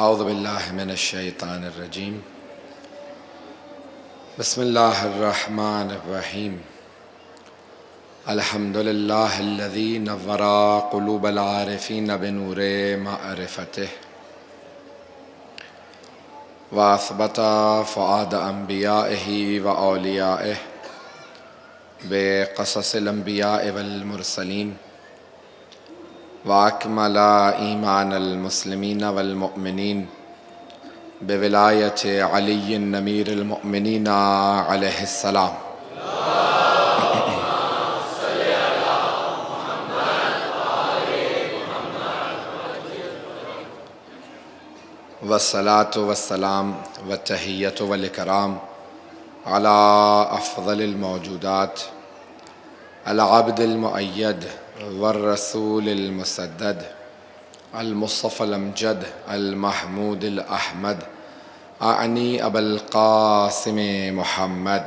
اعوذ باللہ من الشیطان الرجیم بسم اللہ الرحمن الرحیم الحمد للہ الذی نور قلوب العارفین بنور معرفتہ واثبت فؤاد انبیائہ واولیائہ بقصص الانبیاء والمرسلین واکمل ایمان المسلمین والمؤمنین بولایت علی امیر المؤمنین علیہ السلام والصلاة والسلام والتحیۃ والاکرام علی افضل الموجودات العبد المؤید والرسول المسدد المصطفى الامجد المحمود الاحمد اعنی ابا القاسم محمد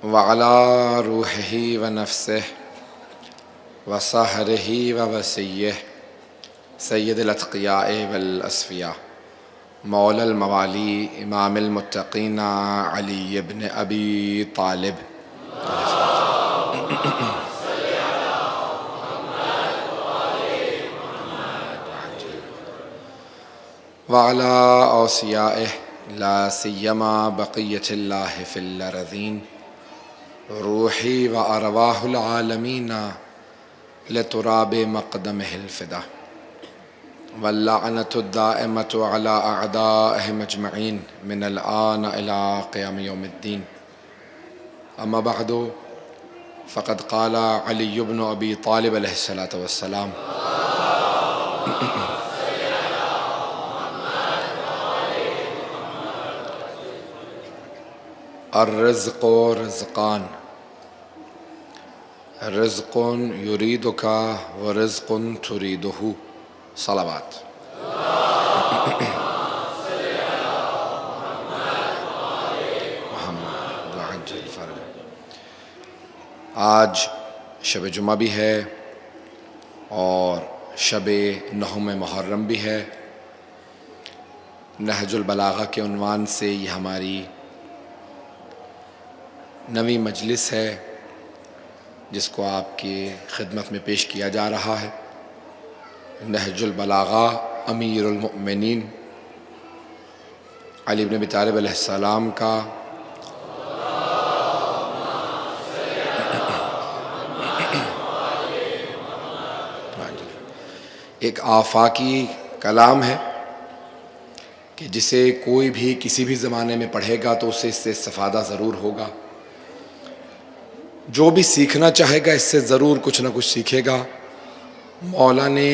وعلى روحه ونفسه وصهره ووسيه سید الاتقیاء والاصفیاء مولا الموالی امام المتقین علی ابن ابی طالب وعلی اوصیائہ لا سیما بقیت اللہ فی الارضین روحی و ارواح العالمین لتراب مقدمہ الفدا واللعنة الدائمة على أعدائهم أجمعين من الآن إلى قيام يوم الدين أما بعد فقد قال علي بن أبي طالب عليه الصلاة والسلام الرزق رزقان رزق يريدك ورزق تريده صلوات محمد وعجل فرج۔ آج شب جمعہ بھی ہے اور شب نہم محرم بھی ہے۔ نہج البلاغہ کے عنوان سے یہ ہماری نویں مجلس ہے جس کو آپ کی خدمت میں پیش کیا جا رہا ہے۔ نہج البلاغہ امیر المؤمنین علی بن ابی طالب علیہ السلام کا ایک آفاقی کلام ہے کہ جسے کوئی بھی کسی بھی زمانے میں پڑھے گا تو اسے اس سے استفادہ ضرور ہوگا۔ جو بھی سیکھنا چاہے گا اس سے ضرور کچھ نہ کچھ سیکھے گا۔ مولا نے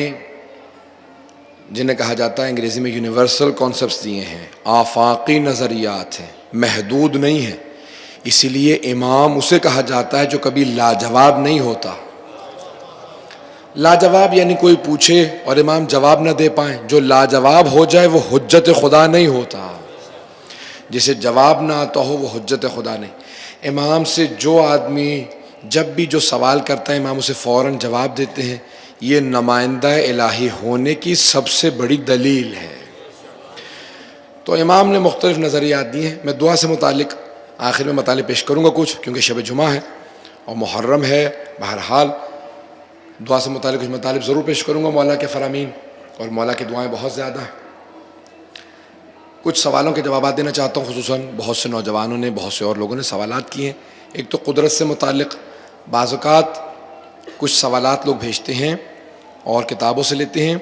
جنہیں کہا جاتا ہے انگریزی میں یونیورسل کانسیپٹس دیے ہیں، آفاقی نظریات ہیں، محدود نہیں ہیں، اسی لیے امام اسے کہا جاتا ہے جو کبھی لاجواب نہیں ہوتا۔ لاجواب یعنی کوئی پوچھے اور امام جواب نہ دے پائیں، جو لاجواب ہو جائے وہ حجت خدا نہیں ہوتا، جسے جواب نہ آتا ہو وہ حجت خدا نہیں۔ امام سے جو آدمی جب بھی جو سوال کرتا ہے امام اسے فوراً جواب دیتے ہیں، یہ نمائندہ الہی ہونے کی سب سے بڑی دلیل ہے۔ تو امام نے مختلف نظریات دیے ہیں۔ میں دعا سے متعلق آخر میں مطالب پیش کروں گا کچھ، کیونکہ شب جمعہ ہے اور محرم ہے۔ بہرحال دعا سے متعلق کچھ مطالب ضرور پیش کروں گا، مولا کے فرامین اور مولا کی دعائیں بہت زیادہ ہیں۔ کچھ سوالوں کے جوابات دینا چاہتا ہوں، خصوصاً بہت سے نوجوانوں نے، بہت سے اور لوگوں نے سوالات کیے ہیں۔ ایک تو قدرت سے متعلق بعض اوقات کچھ سوالات لوگ بھیجتے ہیں اور کتابوں سے لیتے ہیں،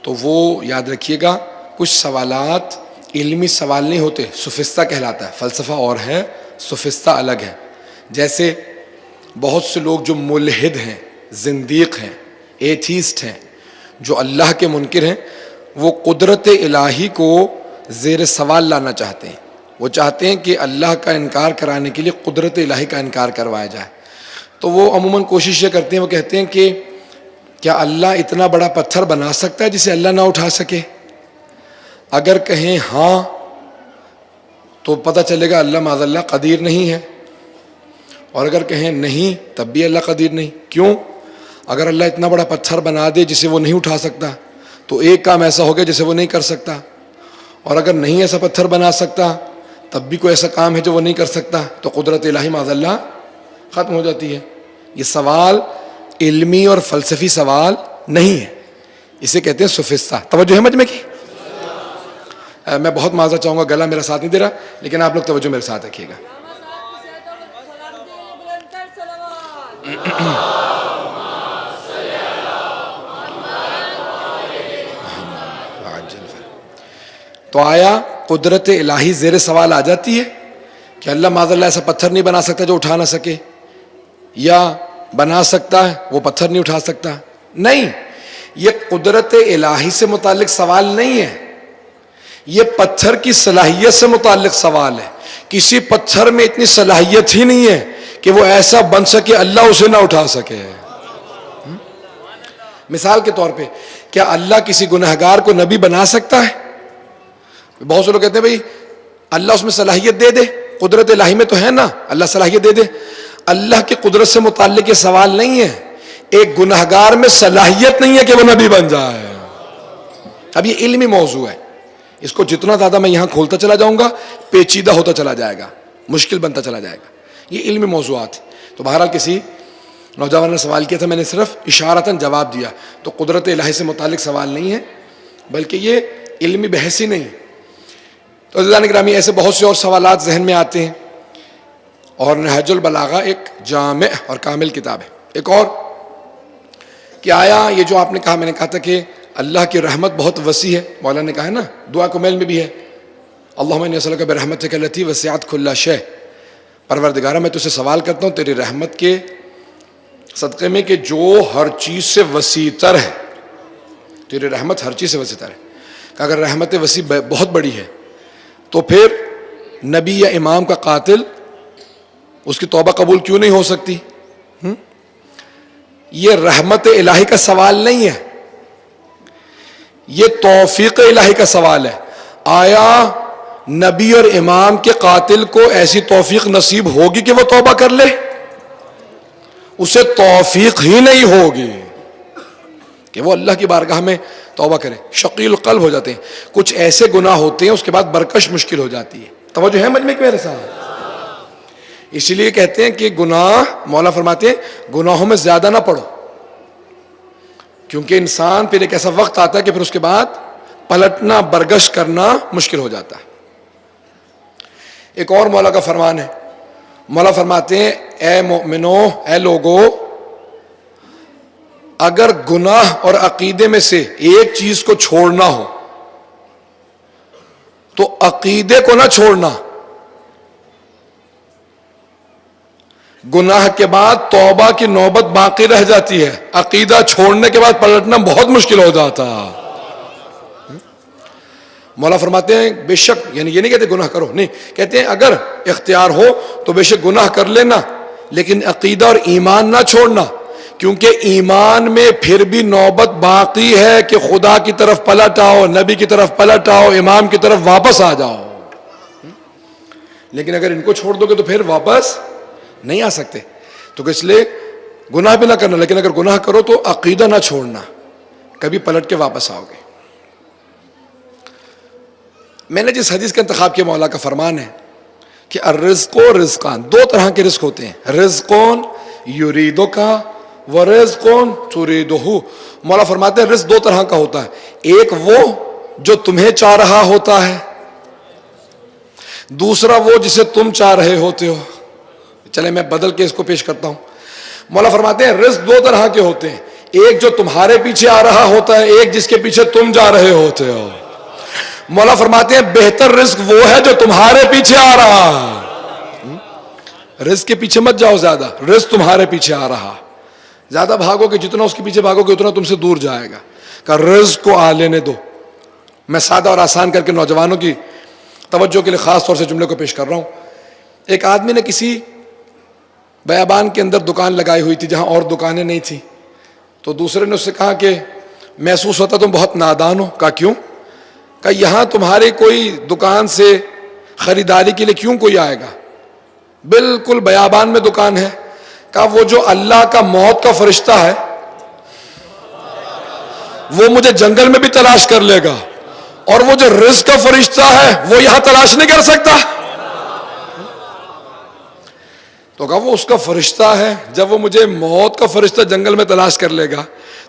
تو وہ یاد رکھیے گا کچھ سوالات علمی سوال نہیں ہوتے، سفستہ کہلاتا ہے۔ فلسفہ اور ہے، سفستہ الگ ہے۔ جیسے بہت سے لوگ جو ملحد ہیں، زندیق ہیں، ایتھیسٹ ہیں، جو اللہ کے منکر ہیں، وہ قدرت الہی کو زیر سوال لانا چاہتے ہیں۔ وہ چاہتے ہیں کہ اللہ کا انکار کرانے کے لیے قدرت الہی کا انکار کروایا جائے۔ تو وہ عموماً کوشش یہ کرتے ہیں، وہ کہتے ہیں کہ کیا اللہ اتنا بڑا پتھر بنا سکتا ہے جسے اللہ نہ اٹھا سکے؟ اگر کہیں ہاں تو پتہ چلے گا اللہ معاذ اللہ قدیر نہیں ہے، اور اگر کہیں نہیں تب بھی اللہ قدیر نہیں. کیوں؟ اگر اللہ اتنا بڑا پتھر بنا دے جسے وہ نہیں اٹھا سکتا تو ایک کام ایسا ہو گیا جسے وہ نہیں کر سکتا, اور اگر نہیں ایسا پتھر بنا سکتا تب بھی کوئی ایسا کام ہے جو وہ نہیں کر سکتا, تو قدرت الہی معاذ اللہ ختم ہو جاتی ہے. یہ سوال علمی اور فلسفی سوال نہیں ہے, اسے کہتے ہیں سوفستا. توجہ ہے مجمع کی؟ میں بہت معذرت چاہوں گا, گلا میرا ساتھ نہیں دے رہا, لیکن آپ لوگ توجہ میرے ساتھ رکھیے گا. تو آیا قدرت الہی زیر سوال آ جاتی ہے کہ اللہ معاذ اللہ ایسا پتھر نہیں بنا سکتا جو اٹھا نہ سکے, یا بنا سکتا ہے وہ پتھر نہیں اٹھا سکتا؟ نہیں, یہ قدرت الہی سے متعلق سوال نہیں ہے, یہ پتھر کی صلاحیت سے متعلق سوال ہے. کسی پتھر میں اتنی صلاحیت ہی نہیں ہے کہ وہ ایسا بن سکے اللہ اسے نہ اٹھا سکے. مثال کے طور پہ, کیا اللہ کسی گنہگار کو نبی بنا سکتا ہے؟ بہت سے لوگ کہتے ہیں بھئی اللہ اس میں صلاحیت دے دے, قدرت الہی میں تو ہے نا, اللہ صلاحیت دے دے. اللہ کی قدرت سے متعلق یہ سوال نہیں ہے. ایک گنہگار میں صلاحیت نہیں ہے کہ وہ نبی بن جائے. اب یہ علمی موضوع ہے, اس کو جتنا زیادہ میں یہاں کھولتا چلا جاؤں گا پیچیدہ ہوتا چلا جائے گا, مشکل بنتا چلا جائے گا. یہ علمی موضوعات. تو بہرحال کسی نوجوان نے سوال کیا تھا, میں نے صرف اشارتاً جواب دیا. تو قدرت الہی سے متعلق سوال نہیں ہے, بلکہ یہ علمی بحث ہی نہیں. تو عزیزان گرامی, ایسے بہت سے اور سوالات ذہن میں آتے ہیں, اور نہج البلاغہ ایک جامع اور کامل کتاب ہے. ایک اور کہ آیا یہ جو آپ نے کہا, میں نے کہا تھا کہ اللہ کی رحمت بہت وسیع ہے. مولانا نے کہا ہے نا, دعا کمیل میں بھی ہے, اللہم انی اسألک برحمتک التی وسعت کل شیء, پروردگارہ میں تجھ سے سوال کرتا ہوں تیری رحمت کے صدقے میں کہ جو ہر چیز سے وسیع تر ہے. تیری رحمت ہر چیز سے وسیع تر ہے. کہ اگر رحمت وسیع بہت بڑی ہے تو پھر نبی یا امام کا قاتل, اس کی توبہ قبول کیوں نہیں ہو سکتی؟ یہ رحمت الہی کا سوال نہیں ہے, یہ توفیق الہی کا سوال ہے. آیا نبی اور امام کے قاتل کو ایسی توفیق نصیب ہوگی کہ وہ توبہ کر لے؟ اسے توفیق ہی نہیں ہوگی کہ وہ اللہ کی بارگاہ میں توبہ کرے. شقی القلب ہو جاتے ہیں. کچھ ایسے گناہ ہوتے ہیں اس کے بعد برکش مشکل ہو جاتی ہے. توجہ ہے مجمع کی میرے ساتھ؟ اسی لیے کہتے ہیں کہ گناہ, مولا فرماتے ہیں گناہوں میں زیادہ نہ پڑو, کیونکہ انسان پھر ایک ایسا وقت آتا ہے کہ پھر اس کے بعد پلٹنا برگش کرنا مشکل ہو جاتا ہے. ایک اور مولا کا فرمان ہے, مولا فرماتے ہیں اے مومنو, اے لوگو, اگر گناہ اور عقیدے میں سے ایک چیز کو چھوڑنا ہو تو عقیدے کو نہ چھوڑنا. گناہ کے بعد توبہ کی نوبت باقی رہ جاتی ہے, عقیدہ چھوڑنے کے بعد پلٹنا بہت مشکل ہو جاتا. مولا فرماتے ہیں بے شک, یعنی یہ نہیں کہتے گناہ کرو, نہیں, کہتے ہیں اگر اختیار ہو تو بے شک گناہ کر لینا, لیکن عقیدہ اور ایمان نہ چھوڑنا, کیونکہ ایمان میں پھر بھی نوبت باقی ہے کہ خدا کی طرف پلٹ آؤ, نبی کی طرف پلٹ آؤ, امام کی طرف واپس آ جاؤ. لیکن اگر ان کو چھوڑ دو گے تو پھر واپس نہیں آ سکتے. تو اس لیے گناہ بھی نہ کرنا, لیکن اگر گناہ کرو تو عقیدہ نہ چھوڑنا, کبھی پلٹ کے واپس آؤ گے. میں نے جس حدیث کا انتخاب کیا, مولا کا فرمان ہے کہ الرزق و رزقان, دو طرح کے رزق ہوتے ہیں, رزقون یریدک ورزقون تریدہ. مولا فرماتے ہیں رزق دو طرح کا ہوتا ہے, ایک وہ جو تمہیں چاہ رہا ہوتا ہے, دوسرا وہ جسے تم چاہ رہے ہوتے ہو. چلے میں بدل کے اس کو پیش کرتا ہوں. مولا فرماتے ہیں رزق دو طرح کے ہوتے ہیں, ایک جو تمہارے پیچھے آ رہا ہوتا ہے, ایک جس کے پیچھے تم جا رہے ہوتے ہو. مولا فرماتے ہیں بہتر رزق وہ ہے جو تمہارے پیچھے آ رہا. رزق کے پیچھے مت جاؤ زیادہ, رزق تمہارے پیچھے آ رہا, زیادہ بھاگو گے جتنا اس کے پیچھے بھاگو گے اتنا تم سے دور جائے گا. کہ رزق کو آ لینے دو. میں سادہ اور آسان کر کے نوجوانوں کی توجہ کے لیے خاص طور سے جملے کو پیش کر رہا ہوں. ایک آدمی نے کسی بیابان کے اندر دکان لگائی ہوئی تھی جہاں اور دکانیں نہیں تھیں. تو دوسرے نے اس سے کہا کہ محسوس ہوتا تم بہت نادان ہو. کہا کیوں؟ کہ یہاں تمہاری کوئی دکان سے خریداری کے لیے کیوں کوئی آئے گا, بالکل بیابان میں دکان ہے. کہا وہ جو اللہ کا موت کا فرشتہ ہے وہ مجھے جنگل میں بھی تلاش کر لے گا, اور وہ جو رزق کا فرشتہ ہے وہ یہاں تلاش نہیں کر سکتا. تو کہا وہ اس کا فرشتہ ہے, جب وہ مجھے موت کا فرشتہ جنگل میں تلاش کر لے گا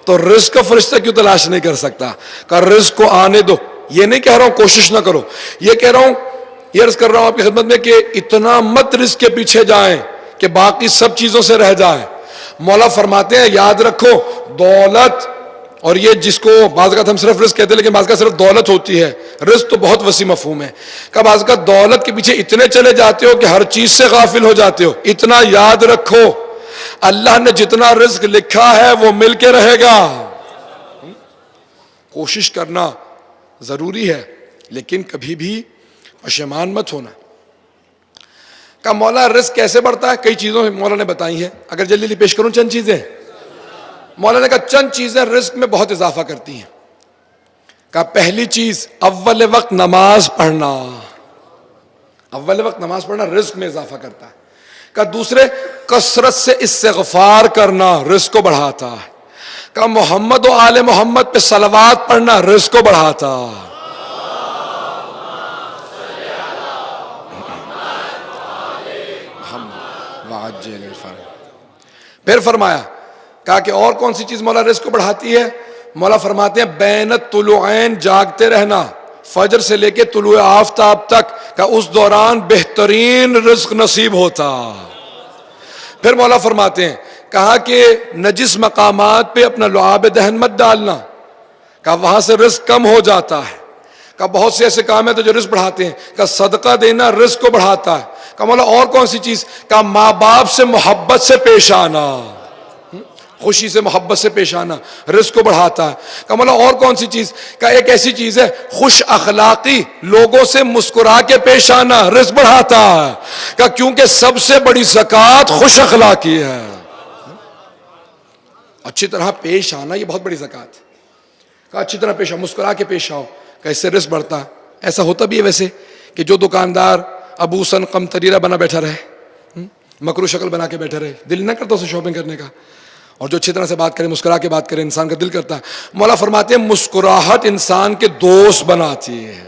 تو رزق کا فرشتہ کیوں تلاش نہیں کر سکتا؟ کہا رزق کو آنے دو. یہ نہیں کہہ رہا ہوں کوشش نہ کرو, یہ کہہ رہا ہوں, یہ عرض کر رہا ہوں آپ کی خدمت میں کہ اتنا مت رزق کے پیچھے جائیں کہ باقی سب چیزوں سے رہ جائیں. مولا فرماتے ہیں یاد رکھو دولت, اور یہ جس کو بعض اوقات ہم صرف رزق کہتے ہیں لیکن بعض اوقات صرف دولت ہوتی ہے, رزق تو بہت وسیع مفہوم ہے. کہ بعض اوقات دولت کے پیچھے اتنے چلے جاتے ہو کہ ہر چیز سے غافل ہو جاتے ہو. اتنا یاد رکھو اللہ نے جتنا رزق لکھا ہے وہ مل کے رہے گا. کوشش کرنا ضروری ہے لیکن کبھی بھی پشیمان مت ہونا. کہ مولا رزق کیسے بڑھتا ہے؟ کئی چیزوں مولا نے بتائی ہیں, اگر جلدی جلدی پیش کروں چند چیزیں. مولا نے کہا چند چیزیں رزق میں بہت اضافہ کرتی ہیں. کہا پہلی چیز اول وقت نماز پڑھنا, اول وقت نماز پڑھنا رزق میں اضافہ کرتا ہے. کہا دوسرے کثرت سے استغفار کرنا رزق کو بڑھاتا ہے. کہا محمد و آل محمد پہ صلوات پڑھنا رزق کو بڑھاتا. پھر فرمایا, کہا کہ اور کون سی چیز مولا رزق کو بڑھاتی ہے؟ مولا فرماتے ہیں بین الطلوعین جاگتے رہنا, فجر سے لے کے طلوع آفتاب تک, کہ اس دوران بہترین رزق نصیب ہوتا. پھر مولا فرماتے ہیں, کہا کہ نجس مقامات پہ اپنا لعاب دہن مت ڈالنا, کہا وہاں سے رزق کم ہو جاتا ہے. کہا بہت سے ایسے کام ہیں تو جو رزق بڑھاتے ہیں. کہا صدقہ دینا رزق کو بڑھاتا ہے. کہا مولا اور کون سی چیز؟ کہا ماں باپ سے محبت سے پیش آنا, خوشی سے محبت سے پیش آنا رزق کو بڑھاتا ہے. کہا مولا اور کون سی چیز؟ کہا ایک ایسی چیز ہے خوش اخلاقی, لوگوں سے مسکرا کے پیش آنا رزق بڑھاتا ہے. کہا کیونکہ سب سے بڑی زکوٰۃ خوش اخلاقی ہے, اچھی طرح پیش آنا یہ بہت بڑی زکوٰۃ ہے. کہا اچھی طرح پیش آؤ, مسکرا کے پیش آؤ, کہ اس سے رزق بڑھتا ہے. ایسا ہوتا بھی ہے ویسے کہ جو دکاندار ابوسن قمطریرہ بنا بیٹھا رہے, مکرو شکل بنا کے بیٹھا رہے, دل نہ کرتا اسے شاپنگ کرنے کا, اور جو اچھی طرح سے بات کرے مسکرا کے بات کرے انسان کا دل کرتا ہے. مولا فرماتے ہیں مسکراہٹ انسان کے دوست بناتی ہے,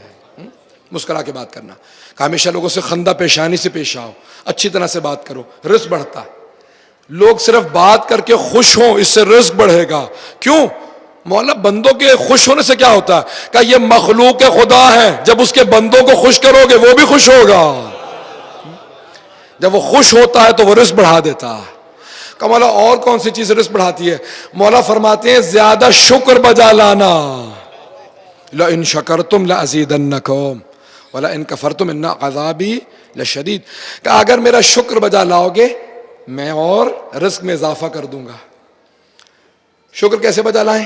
مسکرا کے بات کرنا. کہ ہمیشہ لوگوں سے خندہ پیشانی سے پیش آؤ, اچھی طرح سے بات کرو, رزق بڑھتا ہے. لوگ صرف بات کر کے خوش ہوں اس سے رزق بڑھے گا. کیوں؟ مولا بندوں کے خوش ہونے سے کیا ہوتا ہے؟ کہ یہ مخلوق خدا ہے, جب اس کے بندوں کو خوش کرو گے وہ بھی خوش ہوگا. جب وہ خوش ہوتا ہے تو وہ رزق بڑھا دیتا ہے. کہ مولا اور کون سی چیز رزق بڑھاتی ہے؟ مولا فرماتے ہیں زیادہ شکر بجا لانا. لَإِن شَكَرْتُمْ لَأَزِيدَنَّكُمْ وَلَإِن كَفَرْتُمْ إِنَّ عَذَابِي لَشَدِيدٌ. کہ اگر میرا شکر بجا لاؤ گے میں اور رزق میں اضافہ کر دوں گا. شکر کیسے بجا لائیں؟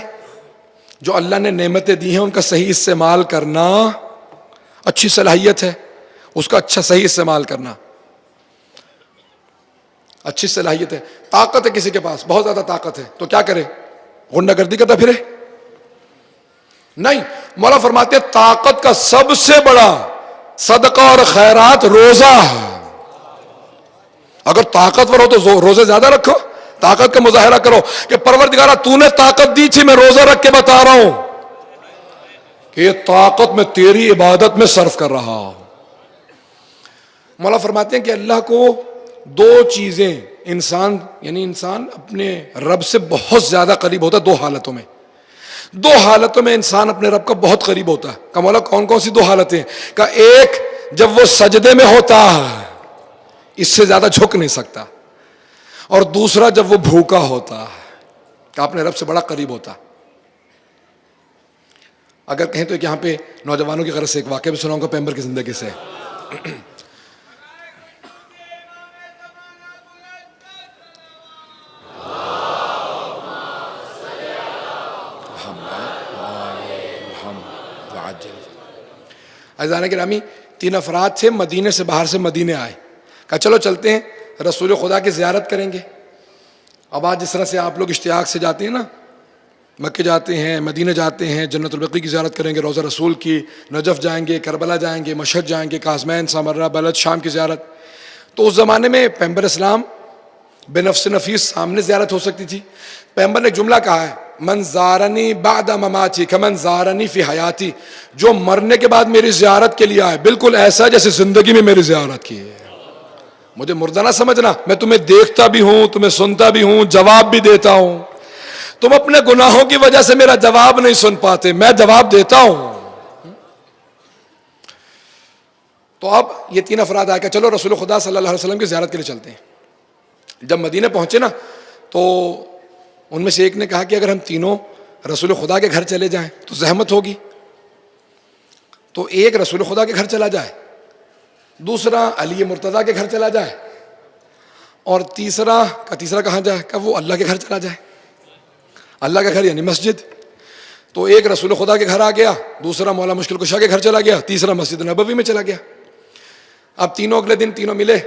جو اللہ نے نعمتیں دی ہیں ان کا صحیح استعمال کرنا, اچھی صلاحیت ہے اس کا اچھا صحیح استعمال کرنا, اچھی صلاحیت ہے. طاقت ہے کسی کے پاس, بہت زیادہ طاقت ہے, تو کیا کرے؟ غنڈہ گردی کرتا پھرے؟ نہیں. مولا فرماتے ہیں طاقت کا سب سے بڑا صدقہ اور خیرات روزہ ہے. اگر طاقتور ہو تو روزے زیادہ رکھو, طاقت کا مظاہرہ کرو کہ پروردگارہ تو نے طاقت دی تھی, میں روزہ رکھ کے بتا رہا ہوں کہ یہ طاقت میں تیری عبادت میں صرف کر رہا ہوں. مولا فرماتے ہیں کہ اللہ کو دو چیزیں, انسان یعنی انسان اپنے رب سے بہت زیادہ قریب ہوتا ہے دو حالتوں میں. دو حالتوں میں انسان اپنے رب کا بہت قریب ہوتا ہے. کہ مولا کون کون سی دو حالتیں؟ کہ ایک جب وہ سجدے میں ہوتا ہے, اس سے زیادہ جھک نہیں سکتا, اور دوسرا جب وہ بھوکا ہوتا ہے کہ اپنے رب سے بڑا قریب ہوتا. اگر کہیں تو یہاں پہ نوجوانوں کی غرض سے ایک واقعہ بھی سناؤں گا پیغمبر کی زندگی سے. عزیزان گرامی, 3 افراد تھے مدینے سے, باہر سے مدینے آئے. کہا چلو چلتے ہیں رسول خدا کی زیارت کریں گے. اب آج جس طرح سے آپ لوگ اشتیاق سے جاتے ہیں نا, مکے جاتے ہیں, مدینے جاتے ہیں, جنت البقیع کی زیارت کریں گے, روضہ رسول کی, نجف جائیں گے, کربلا جائیں گے, مشہد جائیں گے, کاظمین, سامرہ, بلد, شام کی زیارت. تو اس زمانے میں پیغمبر اسلام بنفس نفیس سامنے زیارت ہو سکتی تھی. پیغمبر نے جملہ کہا ہے من زارنی بعد مماتی کمن زارنی فی حیاتی, جو مرنے کے بعد میری زیارت کے لیے آئے بالکل ایسا جیسے زندگی میں میری زیارت کی ہے. مجھے مردہ نہ سمجھنا, میں تمہیں دیکھتا بھی ہوں, تمہیں سنتا بھی ہوں, جواب بھی دیتا ہوں. تم اپنے گناہوں کی وجہ سے میرا جواب نہیں سن پاتے, میں جواب دیتا ہوں. تو اب یہ 3 افراد آئے کہ چلو رسول خدا صلی اللہ علیہ وسلم کی زیارت کے لیے چلتے ہیں. جب مدینہ پہنچے نا تو ان میں سے ایک نے کہا کہ اگر ہم تینوں رسول خدا کے گھر چلے جائیں تو زحمت ہوگی. تو ایک رسول خدا کے گھر چلا جائے, دوسرا علی مرتضیٰ کے گھر چلا جائے, اور تیسرا کہاں جائے کہ وہ اللہ کے گھر چلا جائے. اللہ کا گھر یعنی مسجد. تو ایک رسول خدا کے گھر آ گیا, دوسرا مولا مشکل کشا کے گھر چلا گیا, تیسرا مسجد نبوی میں چلا گیا. اب تینوں اگلے دن تینوں ملے.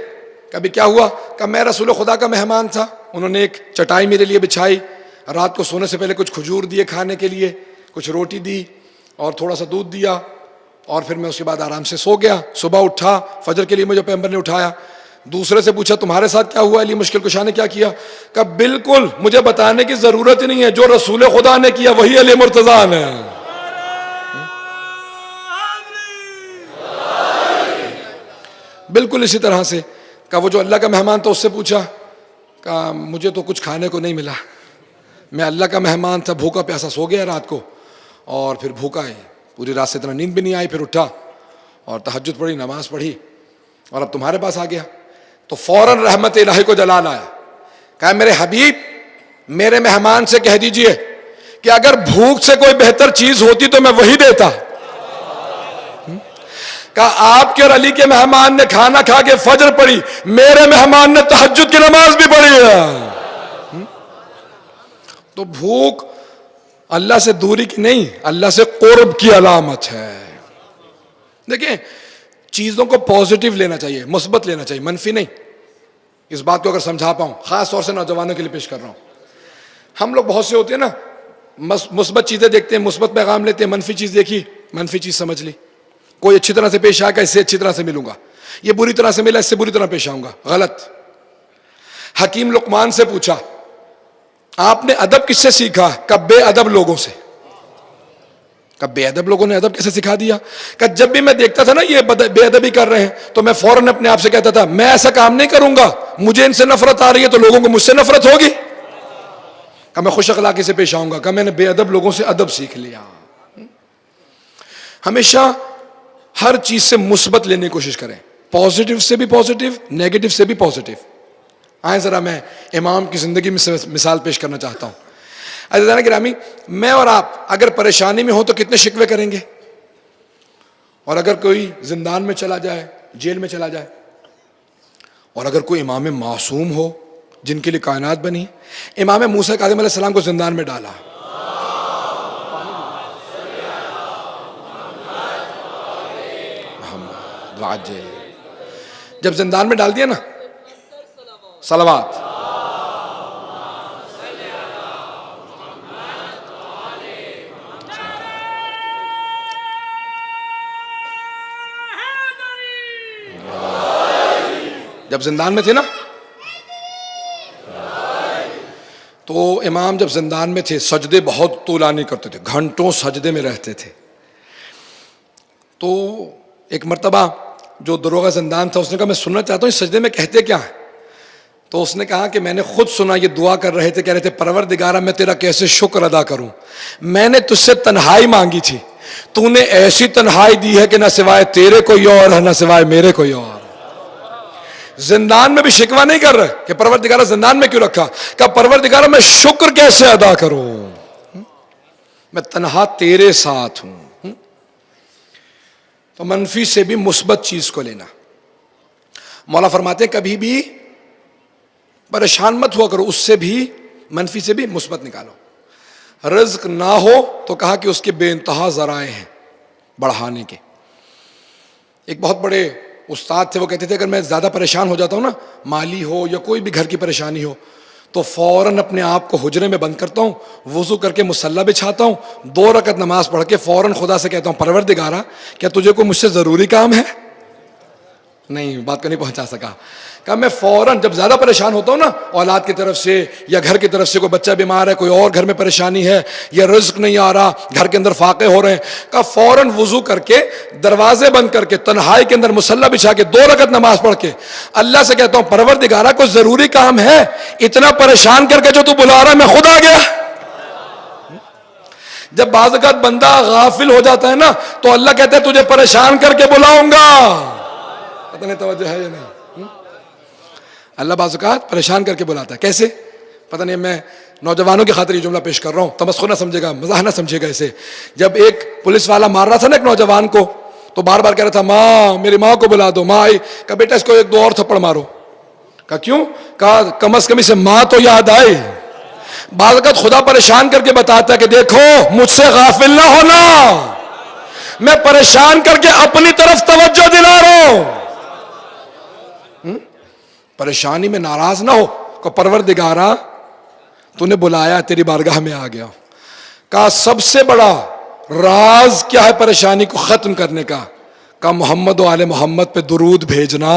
کبھی کیا ہوا کہ میں رسول خدا کا مہمان تھا, انہوں نے ایک چٹائی میرے لیے بچھائی, رات کو سونے سے پہلے کچھ کھجور دیے کھانے کے لیے, کچھ روٹی دی اور تھوڑا سا دودھ دیا, اور پھر میں اس کے بعد آرام سے سو گیا. صبح اٹھا, فجر کے لیے مجھے پیغمبر نے اٹھایا. دوسرے سے پوچھا تمہارے ساتھ کیا ہوا, علی مشکل کشا نے کیا کیا؟ کہ بالکل مجھے بتانے کی ضرورت ہی نہیں ہے, جو رسول خدا نے کیا وہی علی مرتضیٰ نے. بالکل اسی طرح سے کہ وہ جو اللہ کا مہمان تھا اس سے پوچھا کہ مجھے تو کچھ کھانے کو نہیں ملا, میں اللہ کا مہمان تھا, بھوکا پیاسا سو گیا رات کو, اور پھر بھوکا ہے, پوری رات سے اتنا نیند بھی نہیں آئی, پھر اٹھا اور تہجد پڑھی, نماز پڑھی, اور اب تمہارے پاس آ گیا. تو فوراً رحمت الہی کو جلال آیا, کہا میرے حبیب میرے مہمان سے کہہ دیجئے کہ اگر بھوک سے کوئی بہتر چیز ہوتی تو میں وہی دیتا. کہا آپ کے اور علی کے مہمان نے کھانا کھا کے فجر پڑھی, میرے مہمان نے تہجد کی نماز بھی پڑھی ہے. تو بھوک اللہ سے دوری کی نہیں, اللہ سے قرب کی علامت ہے. دیکھیں چیزوں کو پازیٹیو لینا چاہیے, مثبت لینا چاہیے, منفی نہیں. اس بات کو اگر سمجھا پاؤں, خاص طور سے نوجوانوں کے لیے پیش کر رہا ہوں. ہم لوگ بہت سے ہوتے ہیں نا, مثبت چیزیں دیکھتے ہیں, مثبت پیغام لیتے ہیں, منفی چیز دیکھی, منفی چیز سمجھ لی. کوئی اچھی طرح سے پیش آئے گا, اس سے اچھی طرح سے ملوں گا, یہ بری طرح سے ملا, اس سے بری طرح پیش آؤں گا. غلط. حکیم لقمان سے پوچھا آپ نے ادب کس سے سیکھا؟ کہ بے ادب لوگوں سے. کہ بے ادب لوگوں نے ادب کیسے سکھا دیا؟ کہ جب بھی میں دیکھتا تھا نا یہ بے ادبی کر رہے ہیں تو میں فوراً اپنے آپ سے کہتا تھا میں ایسا کام نہیں کروں گا, مجھے ان سے نفرت آ رہی ہے تو لوگوں کو مجھ سے نفرت ہوگی. کہ میں خوش اخلاقی سے پیش آؤں گا. کہ میں نے بے ادب لوگوں سے ادب سیکھ لیا. ہمیشہ ہر چیز سے مثبت لینے کی کوشش کریں, پازیٹیو سے بھی پازیٹیو, نیگیٹو سے بھی پازیٹیو. آئیں ذرا میں امام کی زندگی میں مثال پیش کرنا چاہتا ہوں. عزیزان گرامی, میں اور آپ اگر پریشانی میں ہو تو کتنے شکوے کریں گے, اور اگر کوئی زندان میں چلا جائے, جیل میں چلا جائے, اور اگر کوئی امام معصوم ہو جن کے لیے کائنات بنی. امام موسیٰ کاظم علیہ السلام کو زندان میں ڈالا, جب زندان میں ڈال دیا نا, صلوات, جب زندان میں تھے نا تو امام جب زندان میں تھے سجدے بہت طولانی کرتے تھے, گھنٹوں سجدے میں رہتے تھے. تو ایک مرتبہ جو دروغہ زندان تھا اس نے کہا میں سننا چاہتا ہوں اس سجدے میں کہتے کیا ہیں؟ تو اس نے کہا کہ میں نے خود سنا, یہ دعا کر رہے تھے, کہہ رہے تھے پروردگارہ میں تیرا کیسے شکر ادا کروں, میں نے تجھ سے تنہائی مانگی تھی, تو نے ایسی تنہائی دی ہے کہ نہ سوائے تیرے کوئی اور ہے نہ سوائے میرے کوئی اور. زندان میں بھی شکوہ نہیں کر رہے کہ پروردگارہ زندان میں کیوں رکھا, کہ پروردگارہ میں شکر کیسے ادا کروں, میں تنہا تیرے ساتھ ہوں. تو منفی سے بھی مثبت چیز کو لینا. مولا فرماتے ہیں کبھی بھی پریشان مت ہوا کرو, اس سے بھی منفی سے بھی مثبت نکالو. رزق نہ ہو تو کہا کہ اس کے بے انتہا ذرائع ہیں بڑھانے کے. ایک بہت بڑے استاد تھے, وہ کہتے تھے اگر میں زیادہ پریشان ہو جاتا ہوں نا, مالی ہو یا کوئی بھی گھر کی پریشانی ہو, تو فوراً اپنے آپ کو حجرے میں بند کرتا ہوں, وضو کر کے مصلی بچھاتا ہوں, 2 رکعت نماز پڑھ کے فوراً خدا سے کہتا ہوں پروردگارہ کیا تجھے کوئی مجھ سے ضروری کام ہے؟ نہیں، بات کو نہیں پہنچا سکا. کہا میں فوراً جب زیادہ پریشان ہوتا ہوں نا، اولاد کی طرف سے یا گھر کی طرف سے، کوئی بچہ بیمار ہے، کوئی اور گھر میں پریشانی ہے، یا رزق نہیں آ رہا، گھر کے اندر فاقے ہو رہے ہیں، کہا فوراً وضو کر کے، دروازے بند کر کے، تنہائی کے اندر مصلی بچھا کے 2 رکعت نماز پڑھ کے اللہ سے کہتا ہوں پروردگارا کوئی ضروری کام ہے، اتنا پریشان کر کے جو تو بلا رہا ہے میں خود آ گیا. جب بعض اوقات بندہ غافل ہو جاتا ہے نا تو اللہ کہتا ہے تجھے پریشان کر کے بلاؤں گا. پتہ نہیں توجہ ہے یا نہیں؟ اللہ بعض اوقات پریشان کر کے بلاتا ہے. کیسے؟ پتہ نہیں. میں نوجوانوں کی خاطر یہ جملہ پیش کر رہا ہوں، تمسخر نہ سمجھے گا، مزاح نہ سمجھے گا اسے. جب ایک پولیس والا مار رہا تھا نا ایک نوجوان کو، تو بار بار کہہ رہا تھا ماں، میری ماں کو بلا دو. ماں آئی، کہا بیٹا اس کو 1 2 اور تھپڑ مارو. کہا کیوں؟ کہا کم از کم اسے ماں تو یاد آئے. بعض اوقات خدا پریشان کر کے بتاتا ہے کہ دیکھو مجھ سے غافل نہ ہونا، میں پریشان کر کے اپنی طرف توجہ دلا رہا ہوں. پریشانی میں ناراض نہ ہو کہ پروردگارا تو نے بلایا، تیری بارگاہ میں آ گیا. کہا سب سے بڑا راز کیا ہے پریشانی کو ختم کرنے کا؟ کہا محمد و آل محمد پہ درود بھیجنا.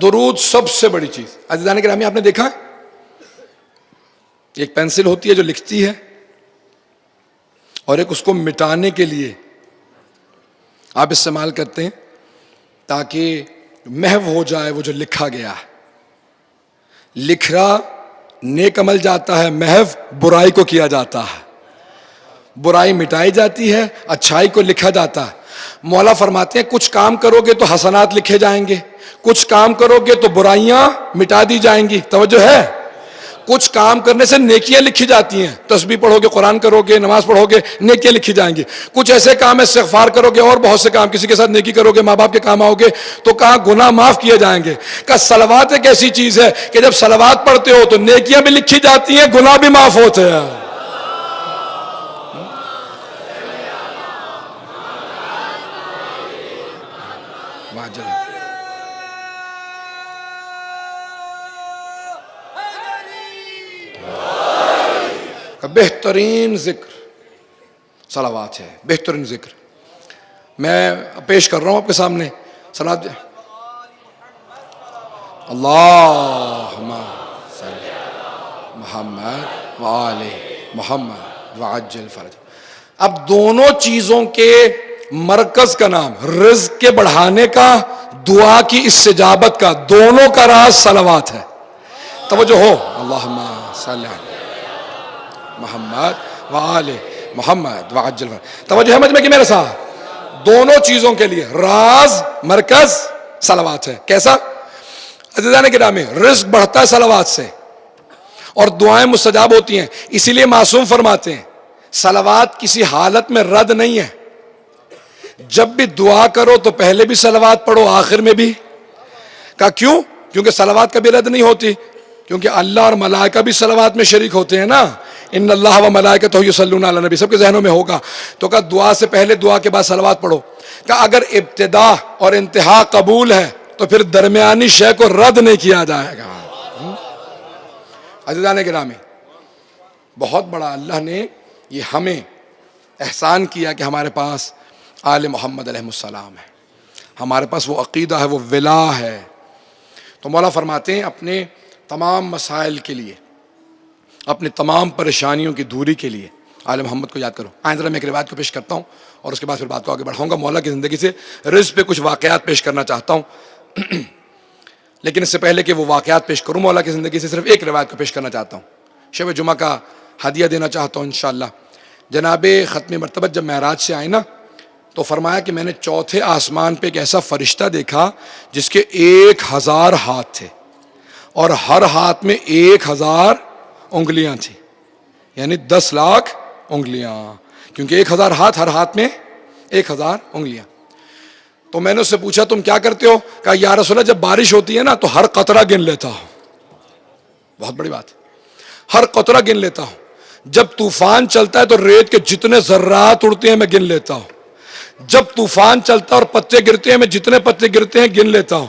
درود سب سے بڑی چیز. عزیزان گرامی آپ نے دیکھا ایک پینسل ہوتی ہے جو لکھتی ہے، اور ایک اس کو مٹانے کے لیے آپ استعمال کرتے ہیں تاکہ محو ہو جائے وہ جو لکھا گیا ہے. لکھ رہا نیک عمل جاتا ہے، محو برائی کو کیا جاتا ہے. برائی مٹائی جاتی ہے، اچھائی کو لکھا جاتا ہے. مولا فرماتے ہیں کچھ کام کرو گے تو حسنات لکھے جائیں گے، کچھ کام کرو گے تو برائیاں مٹا دی جائیں گی. توجہ ہے؟ کچھ کام کرنے سے نیکیاں لکھی جاتی ہیں، تسبیح پڑھو گے، قرآن کرو گے، نماز پڑھو گے، نیکیاں لکھی جائیں گی. کچھ ایسے کام ہے استغفار کرو گے اور بہت سے کام، کسی کے ساتھ نیکی کرو گے، ماں باپ کے کام آؤ گے تو کہاں گناہ معاف کیے جائیں گے. کہ صلوات ایک ایسی چیز ہے کہ جب صلوات پڑھتے ہو تو نیکیاں بھی لکھی جاتی ہیں، گناہ بھی معاف ہوتے ہیں. بہترین ذکر صلوات ہے، بہترین ذکر. میں پیش کر رہا ہوں آپ کے سامنے صلوات. اللہم صلی محمد وآل محمد وعجل فرج. اب دونوں چیزوں کے مرکز کا نام، رزق کے بڑھانے کا، دعا کی استجابت کا، دونوں کا راز صلوات ہے. توجہ ہو. اللہم صلی محمد وآل محمد وعجل فرج. توجہ ہے مجھ میں کہ میرے ساتھ؟ دونوں چیزوں کے لیے راز مرکز صلوات ہے. کیسا؟ عزیزان گرامی رزق بڑھتا ہے صلوات سے، اور دعائیں مستجاب ہوتی ہیں. اسی لیے معصوم فرماتے ہیں صلوات کسی حالت میں رد نہیں ہے. جب بھی دعا کرو تو پہلے بھی صلوات پڑھو، آخر میں بھی. کہا کیوں؟ کیونکہ صلوات کبھی رد نہیں ہوتی، کیونکہ اللہ اور ملائکہ بھی صلوات میں شریک ہوتے ہیں نا. ان اللہ و ملائکتہ یصلون علی النبی، سب کے ذہنوں میں ہوگا. تو کہا دعا سے پہلے، دعا کے بعد صلوات پڑھو. کہا اگر ابتدا اور انتہا قبول ہے تو پھر درمیانی شے کو رد نہیں کیا جائے گا. عزیزان گرامی بہت بڑا اللہ نے یہ ہمیں احسان کیا کہ ہمارے پاس آل محمد علیہ السلام ہے، ہمارے پاس وہ عقیدہ ہے، وہ ولا ہے. تو مولا فرماتے ہیں اپنے تمام مسائل کے لیے، اپنے تمام پریشانیوں کی دوری کے لیے آل محمد کو یاد کرو. آئندہ میں ایک روایت کو پیش کرتا ہوں اور اس کے بعد پھر بات کو آگے بڑھاؤں گا. مولا کی زندگی سے رزق پہ کچھ واقعات پیش کرنا چاہتا ہوں لیکن اس سے پہلے کہ وہ واقعات پیش کروں، مولا کی زندگی سے صرف ایک روایت کو پیش کرنا چاہتا ہوں. شب جمعہ کا ہدیہ دینا چاہتا ہوں انشاءاللہ. جناب ختم مرتبہ جب معراج سے آئے نا تو فرمایا کہ میں نے چوتھے آسمان پہ ایک ایسا فرشتہ دیکھا جس کے 1000 ہاتھ تھے، اور ہر ہاتھ میں 1000 انگلیاں تھیں، یعنی 10 لاکھ انگلیاں، کیونکہ 1000 ہاتھ، ہر ہاتھ میں 1000 انگلیاں. تو میں نے اس سے پوچھا تم کیا کرتے ہو؟ کہا یا رسول اللہ جب بارش ہوتی ہے نا تو ہر قطرہ گن لیتا ہوں. بہت بڑی بات، ہر قطرہ گن لیتا ہوں. جب طوفان چلتا ہے تو ریت کے جتنے ذرات اڑتے ہیں میں گن لیتا ہوں. جب طوفان چلتا اور پتے گرتے ہیں، میں جتنے پتے گرتے ہیں گن لیتا ہوں.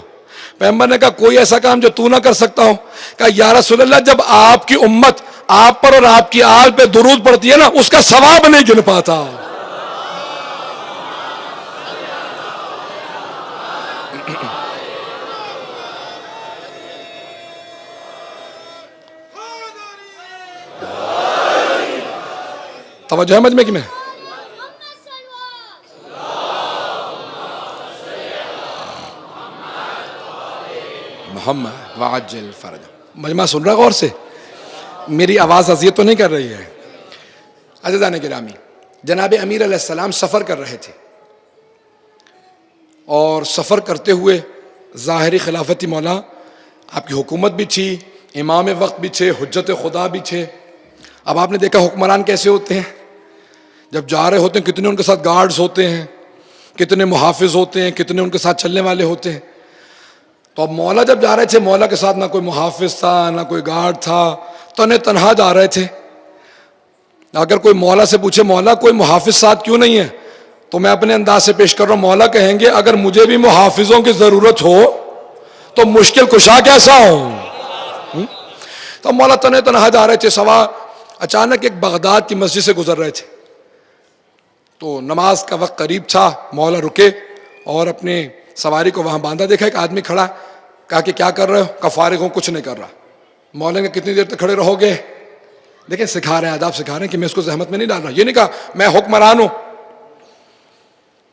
پیغمبر نے کہا کوئی ایسا کام جو تو نہ کر سکتا ہو؟ کہا یا رسول اللہ جب آپ کی امت آپ پر اور آپ کی آل پہ درود پڑتی ہے نا، اس کا ثواب نہیں گن پاتا. توجہ ہے مجمع کی میں؟ محمد وعجل فرج. مجمع سن رہا غور سے؟ میری آواز اذیت تو نہیں کر رہی ہے؟ عزیزان گرامی، جناب امیر علیہ السلام سفر کر رہے تھے، اور سفر کرتے ہوئے ظاہری خلافتی مولا آپ کی حکومت بھی تھی، امام وقت بھی تھے، حجت خدا بھی تھے. اب آپ نے دیکھا حکمران کیسے ہوتے ہیں، جب جا رہے ہوتے ہیں کتنے ان کے ساتھ گارڈز ہوتے ہیں، کتنے محافظ ہوتے ہیں، کتنے ان کے ساتھ چلنے والے ہوتے ہیں. تو اب مولا جب جا رہے تھے، مولا کے ساتھ نہ کوئی محافظ تھا نہ کوئی گارڈ تھا، تنہا جا رہے تھے. اگر کوئی مولا سے پوچھے مولا کوئی محافظ ساتھ کیوں نہیں ہے، تو میں اپنے انداز سے پیش کر رہا ہوں، مولا کہیں گے اگر مجھے بھی محافظوں کی ضرورت ہو تو مشکل کشا کیسا ہوں. تو مولا تنہا جا رہے تھے. سوا اچانک ایک بغداد کی مسجد سے گزر رہے تھے، تو نماز کا وقت قریب تھا. مولا رکے اور اپنے سواری کو وہاں باندھا. دیکھا ایک آدمی کھڑا، کہا کہ کیا کر رہے ہو؟ کہا فارغ ہوں، کچھ نہیں کر رہا. مولا نے کتنی دیر تک کھڑے رہو گے؟ دیکھیں سکھا رہے ہیں، آداب سکھا رہے ہیں کہ میں اس کو زحمت میں نہیں ڈال رہا. یہ نہیں کہا میں حکمران ہوں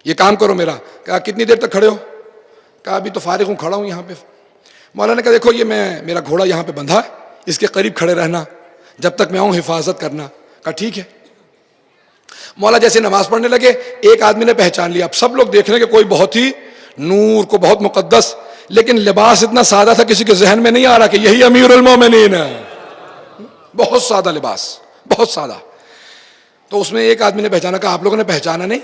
یہ کام کرو میرا. کہا کتنی دیر تک کھڑے ہو؟ کہا ابھی تو فارغ ہوں، کھڑا ہوں یہاں پہ. مولا نے کہا دیکھو یہ میرا گھوڑا یہاں پہ بندھا، اس کے قریب کھڑے رہنا، جب تک میں آؤں حفاظت کرنا. کہا ٹھیک ہے. مولا جیسے نماز پڑھنے لگے، ایک آدمی نے پہچان لیا. اب سب لوگ دیکھ رہے ہیں کہ کوئی بہت ہی نور، کو بہت مقدس، لیکن لباس اتنا سادہ تھا کسی کے ذہن میں نہیں آ رہا کہ یہی امیر المومنین ہے. بہت سادہ لباس، بہت سادہ. تو اس میں ایک آدمی نے پہچانا. کہا آپ لوگوں نے پہچانا نہیں؟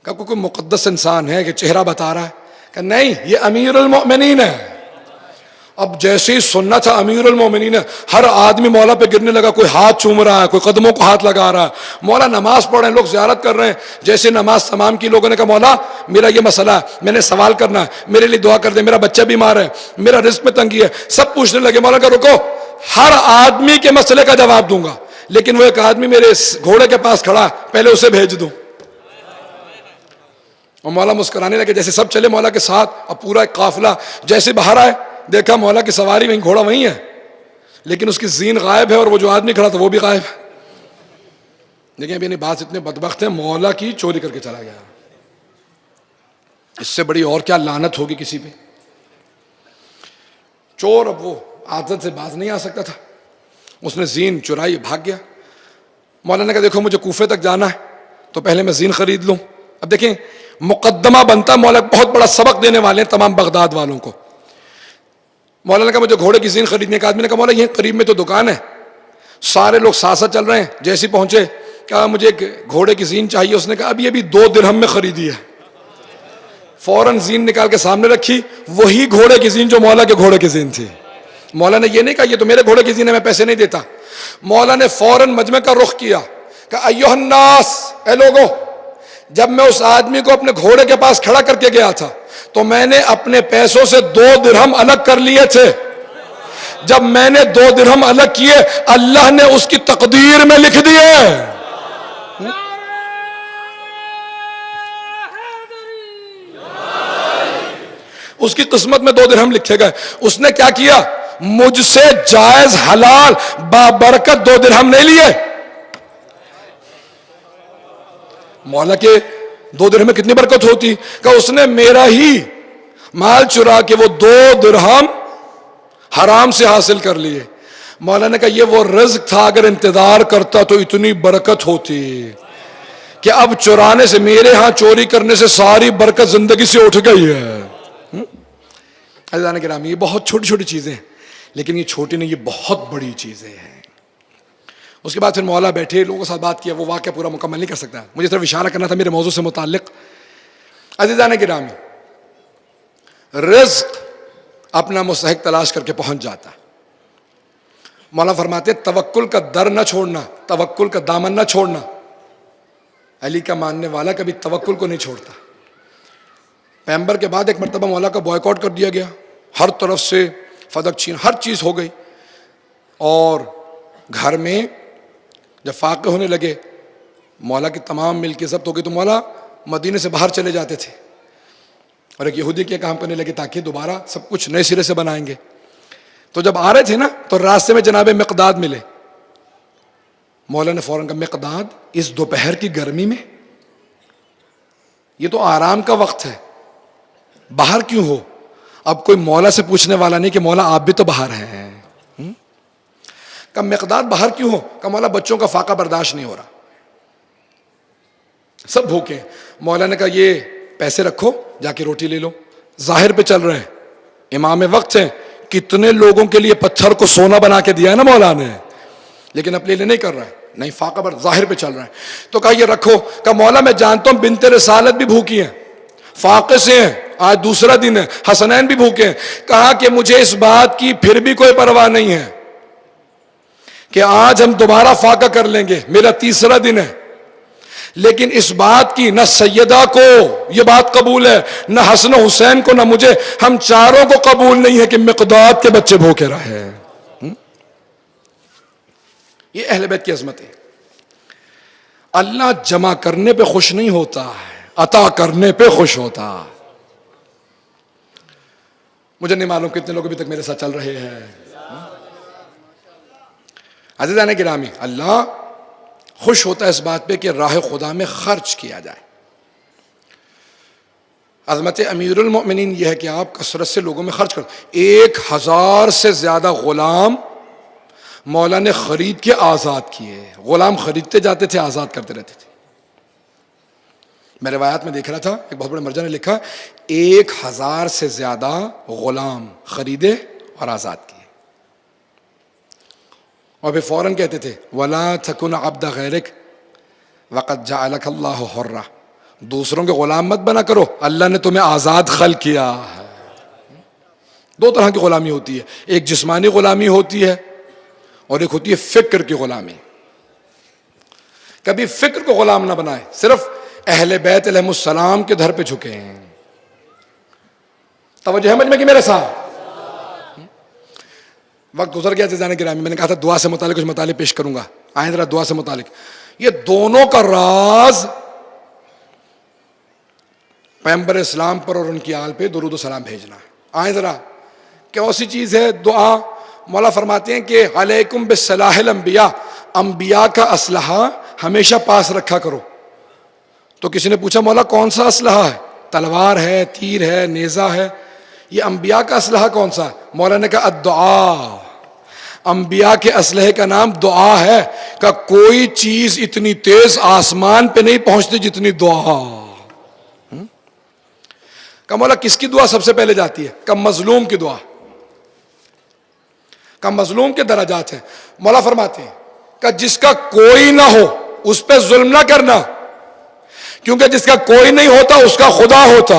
کہا کوئی مقدس انسان ہے کہ چہرہ بتا رہا ہے؟ کہ نہیں یہ امیر المومنین ہے. اب جیسے ہی سننا تھا امیر المومنین ہے، ہر آدمی مولا پہ گرنے لگا. کوئی ہاتھ چوم رہا ہے، کوئی قدموں کو ہاتھ لگا رہا ہے. مولا نماز پڑھ رہے ہیں، لوگ زیارت کر رہے ہیں. جیسے نماز تمام کی، لوگوں نے کہا مولا میرا یہ مسئلہ ہے، میں نے سوال کرنا ہے، میرے لیے دعا کر دیں، میرا بچہ بیمار ہے، میرا رزق میں تنگی ہے. سب پوچھنے لگے. مولا کہ رکو، ہر آدمی کے مسئلے کا جواب دوں گا، لیکن وہ ایک آدمی میرے گھوڑے کے پاس کھڑا ہے، پہلے اسے بھیج دوں. اور مولا مسکرانے لگے. جیسے سب چلے مولا کے ساتھ، اور پورا ایک قافلہ جیسے باہر آئے، دیکھا مولا کی سواری وہیں، گھوڑا وہیں ہے، لیکن اس کی زین غائب ہے، اور وہ جو آدمی کھڑا تھا وہ بھی غائب ہے. دیکھیں ابھی بات اتنے بدبخت ہیں، مولا کی چوری کر کے چلا گیا. اس سے بڑی اور کیا لعنت ہوگی کسی پہ. چور اب وہ عادت سے باز نہیں آ سکتا تھا، اس نے زین چرائی، بھاگ گیا. مولا نے کہا دیکھو مجھے کوفے تک جانا ہے، تو پہلے میں زین خرید لوں. اب دیکھیں مقدمہ بنتا، مولا بہت بڑا سبق دینے والے ہیں تمام بغداد والوں کو. مولا نے کہا مجھے گھوڑے کی زین خریدنے. ایک آدمی نے کہا مولا یہ قریب میں تو دکان ہے. سارے لوگ ساتھ ساتھ چل رہے ہیں. جیسے ہی پہنچے کہا مجھے ایک گھوڑے کی زین چاہیے. اس نے کہا ابھی 2 درہم میں خریدی ہے. فوراً زین نکال کے سامنے رکھی، وہی گھوڑے کی زین جو مولا کے گھوڑے کی زین تھی. مولا نے یہ نہیں کہا یہ تو میرے گھوڑے کی زین ہے، میں پیسے نہیں دیتا. مولا نے فوراً مجمع کا رخ کیا کہ ایھا الناس، اے لوگو، جب میں اس آدمی کو اپنے گھوڑے کے پاس کھڑا کر کے گیا تھا تو میں نے اپنے پیسوں سے 2 درہم الگ کر لیے تھے. جب میں نے 2 درہم الگ کیے، اللہ نے اس کی تقدیر میں لکھ دیے. اس کی قسمت میں 2 درہم لکھے گئے. اس نے کیا کیا؟ مجھ سے جائز حلال بابرکت 2 درہم نہیں لیے. مولا کے 2 درہم میں کتنی برکت ہوتی کہ اس نے میرا ہی مال چرا کے وہ 2 درہم حرام سے حاصل کر لیے. مولا نے کہا یہ وہ رزق تھا، اگر انتظار کرتا تو اتنی برکت ہوتی کہ اب چرانے سے، میرے ہاں چوری کرنے سے ساری برکت زندگی سے اٹھ گئی ہے. عزیزان کرام، یہ بہت چھوٹی چھوٹی چیزیں ہیں، لیکن یہ چھوٹی نہیں، یہ بہت بڑی چیزیں ہیں. اس کے بعد پھر مولا بیٹھے، لوگوں کے ساتھ بات کیا. وہ واقعہ پورا مکمل نہیں کر سکتا، مجھے صرف اشارہ کرنا تھا میرے موضوع سے متعلق. عزیزان گرامی، رزق اپنا مستحق تلاش کر کے پہنچ جاتا. مولا فرماتے توکل کا در نہ چھوڑنا، توکل کا دامن نہ چھوڑنا. علی کا ماننے والا کبھی توکل کو نہیں چھوڑتا. پیغمبر کے بعد ایک مرتبہ مولا کا بوائکاٹ کر دیا گیا, ہر طرف سے فدق چھین, ہر چیز ہو گئی, اور گھر میں جب فاقے ہونے لگے, مولا کی تمام ملکیں ضبط ہو گئی, تو مولا مدینے سے باہر چلے جاتے تھے اور ایک یہودی کے کام کرنے لگے تاکہ دوبارہ سب کچھ نئے سرے سے بنائیں گے. تو جب آ رہے تھے نا تو راستے میں جناب مقداد ملے. مولا نے فوراً کہا, مقداد اس دوپہر کی گرمی میں, یہ تو آرام کا وقت ہے, باہر کیوں ہو؟ اب کوئی مولا سے پوچھنے والا نہیں کہ مولا آپ بھی تو باہر ہیں. کہا مقداد باہر کیوں ہو؟ کہا مولا بچوں کا فاقہ برداشت نہیں ہو رہا, سب بھوکے ہیں. مولا نے کہا یہ پیسے رکھو, جا کے روٹی لے لو. ظاہر پہ چل رہے ہیں, امام وقت ہیں, کتنے لوگوں کے لیے پتھر کو سونا بنا کے دیا ہے نا مولا نے, لیکن اپنے لیے نہیں کر رہا ہے, نہیں فاقہ بر ظاہر پہ چل رہا ہے. تو کہا یہ رکھو. کہا مولا میں جانتا ہوں بنت رسالت بھی بھوکی ہیں, فاقے سے ہیں, آج دوسرا دن ہے, حسنین بھی بھوکے ہیں. کہا کہ مجھے اس بات کی پھر بھی کوئی پرواہ نہیں ہے کہ آج ہم دوبارہ فاقہ کر لیں گے, میرا تیسرا دن ہے, لیکن اس بات کی نہ سیدہ کو یہ بات قبول ہے, نہ حسن و حسین کو, نہ مجھے, ہم چاروں کو قبول نہیں ہے کہ مقداد کے بچے بھوکے رہے. یہ اہل بیت کی عظمت ہے. اللہ جمع کرنے پہ خوش نہیں ہوتا ہے, عطا کرنے پہ خوش ہوتا. مجھے نہیں معلوم کتنے لوگ ابھی تک میرے ساتھ چل رہے ہیں. عزیزان گرامی, اللہ خوش ہوتا ہے اس بات پہ کہ راہ خدا میں خرچ کیا جائے. عظمت امیر المؤمنین یہ ہے کہ آپ کثرت سے لوگوں میں خرچ کرو. 1000 سے زیادہ غلام مولا نے خرید کے آزاد کیے. غلام خریدتے جاتے تھے, آزاد کرتے رہتے تھے. میں روایات میں دیکھ رہا تھا, ایک بہت بڑے مرجع نے لکھا 1000 سے زیادہ غلام خریدے اور آزاد کیے, اور پھر فوراً کہتے تھے وَلَا تَكُنْ عَبْدَ غَيْرِكَ وَقَدْ جَعَلَكَ اللَّهُ حُرًّا, دوسروں کے غلام مت بنا کرو, اللہ نے تمہیں آزاد خلق کیا ہے. 2 طرح کی غلامی ہوتی ہے, ایک جسمانی غلامی ہوتی ہے اور ایک ہوتی ہے فکر کی غلامی. کبھی فکر کو غلام نہ بنائے, صرف اہل بیت علیہ السلام کے در پہ جھکے ہیں. توجہ ہے مجھ میں کہ میرے ساتھ؟ وقت گزر گیا عزیزان گرامی, میں نے کہا تھا دعا سے متعلق کچھ مطالب پیش کروں گا, آئیں ذرا دعا سے متعلق. یہ دونوں کا راز پیغمبر اسلام پر اور ان کی آل پہ درود و سلام بھیجنا. آئیں ذرا, کیسی چیز ہے دعا. مولا فرماتے ہیں کہ علیکم بسلاح الانبیاء, انبیاء کا اسلحہ ہمیشہ پاس رکھا کرو. تو کسی نے پوچھا مولا کون سا اسلحہ ہے؟ تلوار ہے, تیر ہے, نیزہ ہے, یہ انبیاء کا اسلحہ کون سا ہے؟ مولا نے کہا الدعا. انبیاء کے اسلحے کا نام دعا ہے. کہ کوئی چیز اتنی تیز آسمان پہ نہیں پہنچتی جتنی دعا. کہ مولا کس کی دعا سب سے پہلے جاتی ہے؟ کہ مظلوم کی دعا. کہ مظلوم کے درجات ہیں. مولا فرماتے ہیں کہ جس کا کوئی نہ ہو اس پہ ظلم نہ کرنا, کیونکہ جس کا کوئی نہیں ہوتا اس کا خدا ہوتا.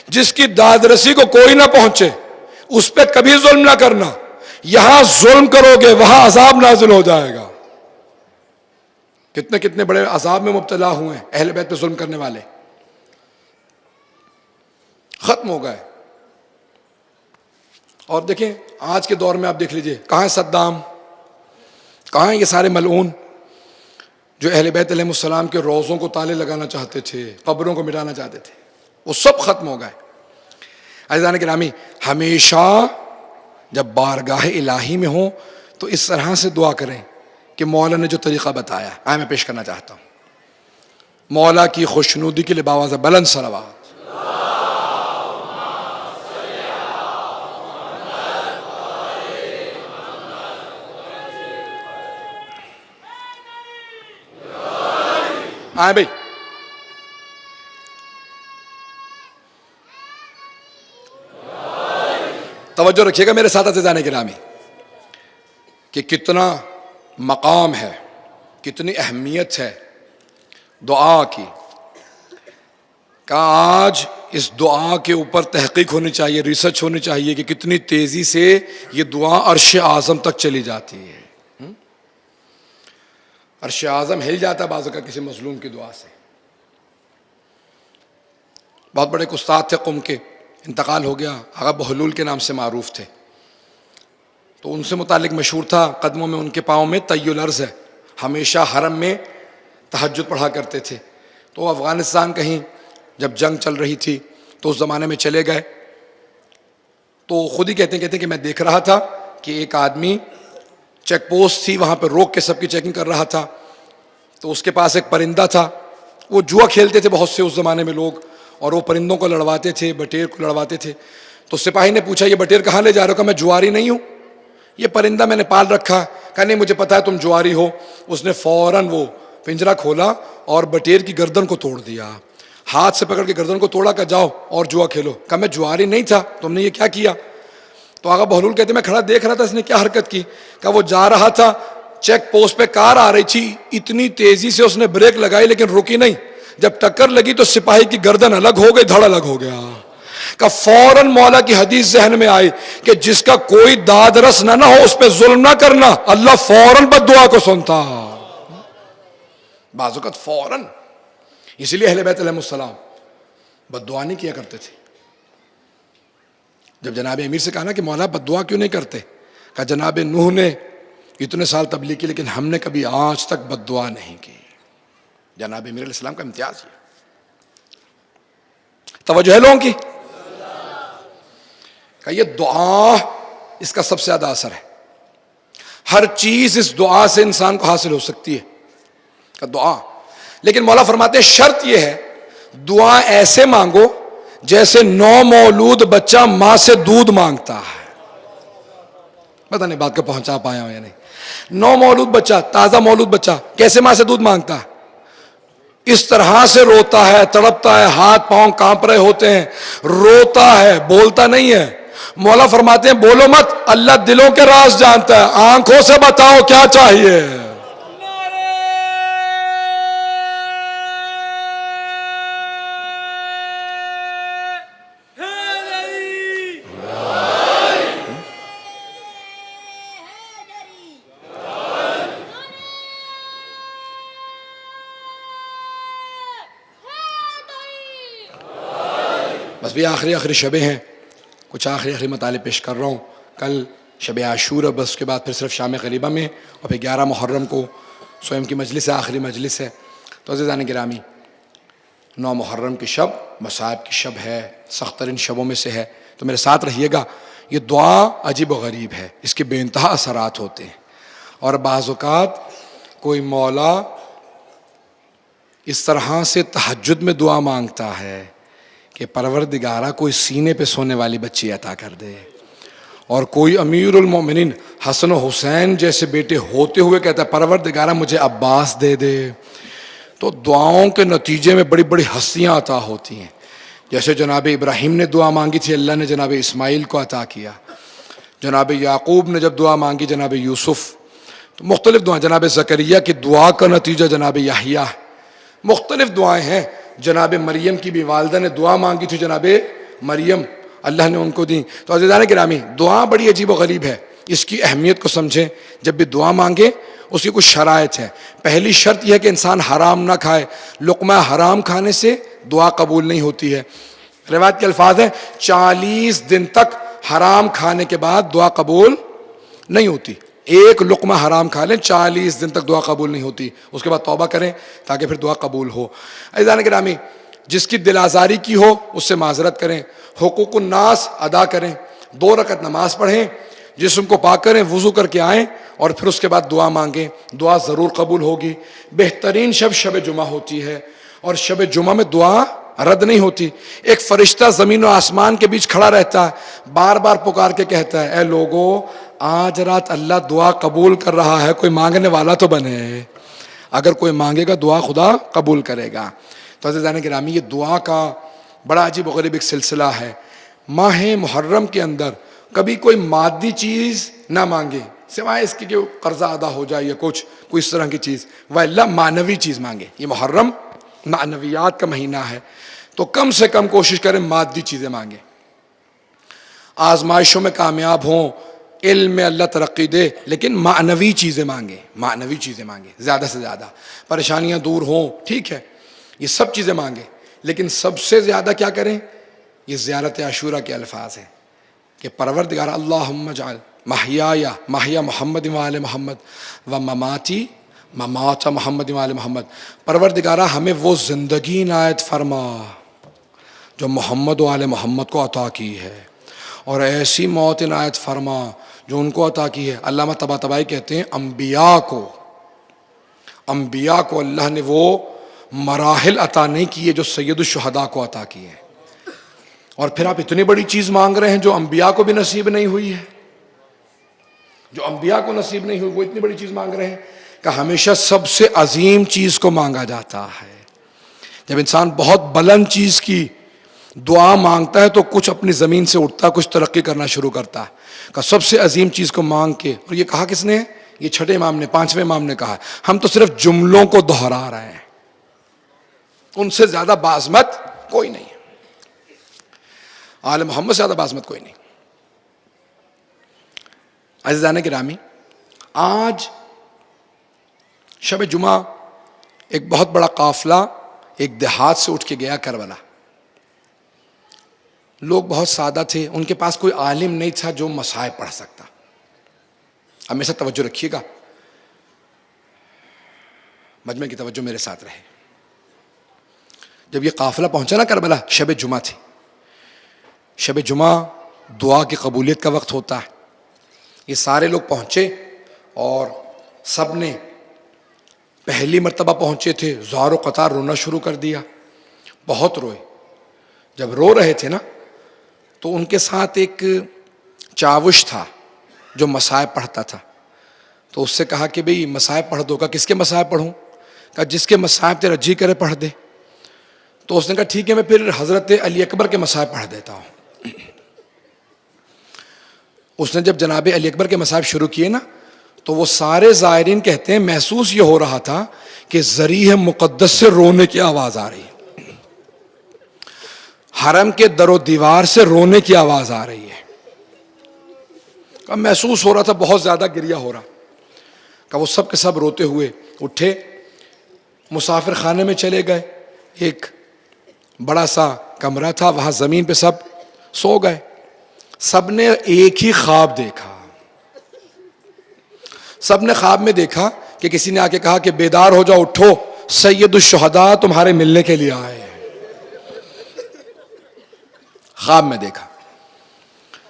جس کی داد رسی کو کوئی نہ پہنچے اس پہ کبھی ظلم نہ کرنا. یہاں ظلم کرو گے وہاں عذاب نازل ہو جائے گا. کتنے کتنے بڑے عذاب میں مبتلا ہوئے ہیں اہل بیت پہ ظلم کرنے والے, ختم ہو گئے. اور دیکھیں آج کے دور میں آپ دیکھ لیجئے, کہاں ہے صدام, کہاں ہیں یہ سارے ملعون جو اہل بیت علیہ السلام کے روضوں کو تالے لگانا چاہتے تھے, قبروں کو مٹانا چاہتے تھے, وہ سب ختم ہو گئے. عزیزان گرامی, ہمیشہ جب بارگاہ الہی میں ہوں تو اس طرح سے دعا کریں کہ مولا نے جو طریقہ بتایا ہے میں پیش کرنا چاہتا ہوں. مولا کی خوشنودی کے لیے باواز بلند صلوات. آئے بھائی, توجہ رکھیے گا میرے ساتھ عزیزان گرامی کہ کتنا مقام ہے, کتنی اہمیت ہے دعا کی. کہ آج اس دعا کے اوپر تحقیق ہونی چاہیے, ریسرچ ہونی چاہیے کہ کتنی تیزی سے یہ دعا عرش اعظم تک چلی جاتی ہے. عرش اعظم ہل جاتا ہے بعض کا کسی مظلوم کی دعا سے. بہت بڑے استاد تھے قم کے، انتقال ہو گیا، آغا بہلول کے نام سے معروف تھے. تو ان سے متعلق مشہور تھا، قدموں میں ان کے پاؤں میں طی الارض ہے، ہمیشہ حرم میں تہجد پڑھا کرتے تھے. تو افغانستان کہیں جب جنگ چل رہی تھی تو اس زمانے میں چلے گئے. تو خود ہی کہتے ہیں کہ میں دیکھ رہا تھا کہ ایک آدمی چیک پوسٹ تھی وہاں پہ روک کے سب کی چیکنگ کر رہا تھا. تو اس کے پاس ایک پرندہ تھا، وہ جوا کھیلتے تھے بہت سے اس زمانے میں لوگ، اور وہ پرندوں کو لڑواتے تھے، بٹیر کو لڑواتے تھے. تو سپاہی نے پوچھا یہ بٹیر کہاں لے جا رہے ہو؟ کہا میں جواری نہیں ہوں، یہ پرندہ میں نے پال رکھا. کہا نہیں مجھے پتا ہے تم جواری ہو. اس نے فوراً وہ پنجرا کھولا اور بٹیر کی گردن کو توڑ دیا، ہاتھ سے پکڑ کے گردن کو توڑا. کہ جاؤ اور جوا کھیلو. کہا میں جواری نہیں تھا، تم نے یہ کیا کیا؟ تو آغا بہلول کہتے میں کھڑا دیکھ رہا تھا اس نے کیا حرکت کی. کہا وہ جا رہا تھا، چیک پوسٹ پہ کار آ رہی تھی، اتنی تیزی سے اس نے بریک لگائی لیکن رکی نہیں. جب ٹکر لگی تو سپاہی کی گردن الگ ہو گئی، دھڑ الگ ہو گیا. کہ فوراً مولا کی حدیث ذہن میں آئی کہ جس کا کوئی داد رس نہ ہو اس پہ ظلم نہ کرنا، اللہ فوراً بد دعا کو سنتا. بعض اوقات فوراً. اسی لیے اہل بیت علیہ السلام بد دعا نہیں کیا کرتے تھے. جب جناب امیر سے کہا نا کہ مولا بد دعا کیوں نہیں کرتے؟ کہا جناب نوح نے اتنے سال تبلیغ کی لیکن ہم نے کبھی آج تک بد دعا نہیں کی. جناب امیر علیہ السلام کا امتیاز ہے. توجہ ہے لوگوں کی. کہ یہ دعا اس کا سب سے زیادہ اثر ہے. ہر چیز اس دعا سے انسان کو حاصل ہو سکتی ہے. کہ دعا، لیکن مولا فرماتے ہیں شرط یہ ہے دعا ایسے مانگو جیسے نو مولود بچہ ماں سے دودھ مانگتا ہے. پتہ نہیں بات کو پہنچا پایا ہوں یا نہیں. نو مولود بچہ، تازہ مولود بچہ کیسے ماں سے دودھ مانگتا ہے؟ اس طرح سے روتا ہے، تڑپتا ہے، ہاتھ پاؤں کانپ رہے ہوتے ہیں، روتا ہے، بولتا نہیں ہے. مولا فرماتے ہیں بولو مت، اللہ دلوں کے راز جانتا ہے، آنکھوں سے بتاؤ کیا چاہیے. بس بھی آخری شبیں ہیں، کچھ آخری مطالب پیش کر رہا ہوں. کل شب عاشور، بس اس کے بعد پھر صرف شام غریبہ میں، اور پھر 11 محرم کو سوئم کی مجلس ہے، آخری مجلس ہے. تو عزیزان گرامی، 9 محرم کی شب مصائب کی شب ہے، سخت ترین شبوں میں سے ہے. تو میرے ساتھ رہیے گا. یہ دعا عجیب و غریب ہے، اس کے بے انتہا اثرات ہوتے ہیں. اور بعض اوقات کوئی مولا اس طرح سے تہجد میں دعا مانگتا ہے کہ پروردگارہ کوئی سینے پہ سونے والی بچی عطا کر دے، اور کوئی امیر المومنین حسن و حسین جیسے بیٹے ہوتے ہوئے کہتا ہے پروردگارہ مجھے عباس دے دے. تو دعاؤں کے نتیجے میں بڑی بڑی ہستیاں عطا ہوتی ہیں. جیسے جناب ابراہیم نے دعا مانگی تھی، اللہ نے جناب اسماعیل کو عطا کیا. جناب یعقوب نے جب دعا مانگی جناب یوسف. تو مختلف دعائیں، جناب زکریا کی دعا کا نتیجہ جناب یحییٰ. مختلف دعائیں ہیں. جناب مریم کی بھی والدہ نے دعا مانگی تھی، جناب مریم، اللہ نے ان کو دی. تو عزیزان گرامی، دعا بڑی عجیب و غریب ہے. اس کی اہمیت کو سمجھیں. جب بھی دعا مانگے اس کی کچھ شرائط ہے. پہلی شرط یہ ہے کہ انسان حرام نہ کھائے. لقمہ حرام کھانے سے دعا قبول نہیں ہوتی ہے. روایت کے الفاظ ہیں 40 دن تک حرام کھانے کے بعد دعا قبول نہیں ہوتی. ایک لقمہ حرام کھا لیں، 40 دن تک دعا قبول نہیں ہوتی. اس کے بعد توبہ کریں تاکہ پھر دعا قبول ہو. عزیزان گرامی، جس کی دل آزاری کی ہو اس سے معذرت کریں. حقوق الناس ادا کریں. 2 رکعت نماز پڑھیں، جسم کو پاک کریں، وضو کر کے آئیں، اور پھر اس کے بعد دعا مانگیں. دعا ضرور قبول ہوگی. بہترین شب جمعہ ہوتی ہے، اور شب جمعہ میں دعا رد نہیں ہوتی. ایک فرشتہ زمین و آسمان کے بیچ کھڑا رہتا ہے، بار بار پکار کے کہتا ہے اے لوگو آج رات اللہ دعا قبول کر رہا ہے، کوئی مانگنے والا تو بنے. اگر کوئی مانگے گا دعا خدا قبول کرے گا. تو عزیزان گرامی، یہ دعا کا بڑا عجیب و غریب ایک سلسلہ ہے. ماہ محرم کے اندر کبھی کوئی مادی چیز نہ مانگے سوائے اس کی کہ قرضہ ادا ہو جائے یا کوئی اس طرح کی چیز، وَإِلَّا معنوی چیز مانگے. یہ محرم معنویات کا مہینہ ہے، تو کم سے کم کوشش کریں مادی چیزیں مانگیں. آزمائشوں میں کامیاب ہوں، علم میں اللہ ترقی دے، لیکن معنوی چیزیں مانگیں، معنوی چیزیں مانگیں زیادہ سے زیادہ، پریشانیاں دور ہوں، ٹھیک ہے یہ سب چیزیں مانگیں، لیکن سب سے زیادہ کیا کریں؟ یہ زیارت عاشورہ کے الفاظ ہیں کہ پروردگار اللہم اجعل محیایا محیا محمد و آل محمد و مماتی ممات محمد و آل محمد، پروردگارہ ہمیں وہ زندگی عنایت فرما جو محمد و آل محمد کو عطا کی ہے، اور ایسی موت عنایت فرما جو ان کو عطا کی ہے۔ علامہ طباطبائی کہتے ہیں انبیاء کو اللہ نے وہ مراحل عطا نہیں کیے جو سید الشہداء کو عطا کیے ہیں، اور پھر آپ اتنی بڑی چیز مانگ رہے ہیں جو انبیاء کو بھی نصیب نہیں ہوئی ہے، جو انبیاء کو نصیب نہیں ہوئی وہ اتنی بڑی چیز مانگ رہے ہیں کہ ہمیشہ سب سے عظیم چیز کو مانگا جاتا ہے۔ جب انسان بہت بلند چیز کی دعا مانگتا ہے تو کچھ اپنی زمین سے اٹھتا ہے، کچھ ترقی کرنا شروع کرتا ہے، کہ سب سے عظیم چیز کو مانگ کے، اور یہ کہا کس نے؟ یہ چھٹے امام نے، پانچویں امام نے کہا۔ ہم تو صرف جملوں کو دہرا رہے ہیں، ان سے زیادہ بعظمت کوئی نہیں ہے، آل محمد سے زیادہ بعظمت کوئی نہیں۔ عزیزان گرامی، آج شب جمعہ ایک بہت بڑا قافلہ ایک دیہات سے اٹھ کے گیا کربلا۔ لوگ بہت سادہ تھے، ان کے پاس کوئی عالم نہیں تھا جو مصائب پڑھ سکتا۔ ہمیشہ توجہ رکھیے گا، مجمع کی توجہ میرے ساتھ رہے۔ جب یہ قافلہ پہنچا نا کربلا، شب جمعہ تھی۔ شب جمعہ دعا کی قبولیت کا وقت ہوتا ہے۔ یہ سارے لوگ پہنچے اور سب نے پہلی مرتبہ پہنچے تھے، زار و قطار رونا شروع کر دیا، بہت روئے۔ جب رو رہے تھے نا تو ان کے ساتھ ایک چاوش تھا جو مصائب پڑھتا تھا، تو اس سے کہا کہ بھئی مصائب پڑھ دو۔ کہا کس کے مصائب پڑھوں؟ کہا جس کے مصائب تیرا جی کرے پڑھ دے۔ تو اس نے کہا ٹھیک ہے، میں پھر حضرت علی اکبر کے مصائب پڑھ دیتا ہوں۔ اس نے جب جناب علی اکبر کے مصائب شروع کیے نا تو وہ سارے زائرین کہتے ہیں محسوس یہ ہو رہا تھا کہ ذریح مقدس سے رونے کی آواز آ رہی ہے، حرم کے در و دیوار سے رونے کی آواز آ رہی ہے۔ کہ محسوس ہو رہا تھا بہت زیادہ گریہ ہو رہا۔ کہ وہ سب کے سب روتے ہوئے اٹھے، مسافر خانے میں چلے گئے، ایک بڑا سا کمرہ تھا، وہاں زمین پہ سب سو گئے۔ سب نے ایک ہی خواب دیکھا، سب نے خواب میں دیکھا کہ کسی نے آ کے کہا کہ بیدار ہو جاؤ، اٹھو، سید الشہداء تمہارے ملنے کے لیے آئے ہیں۔ خواب میں دیکھا۔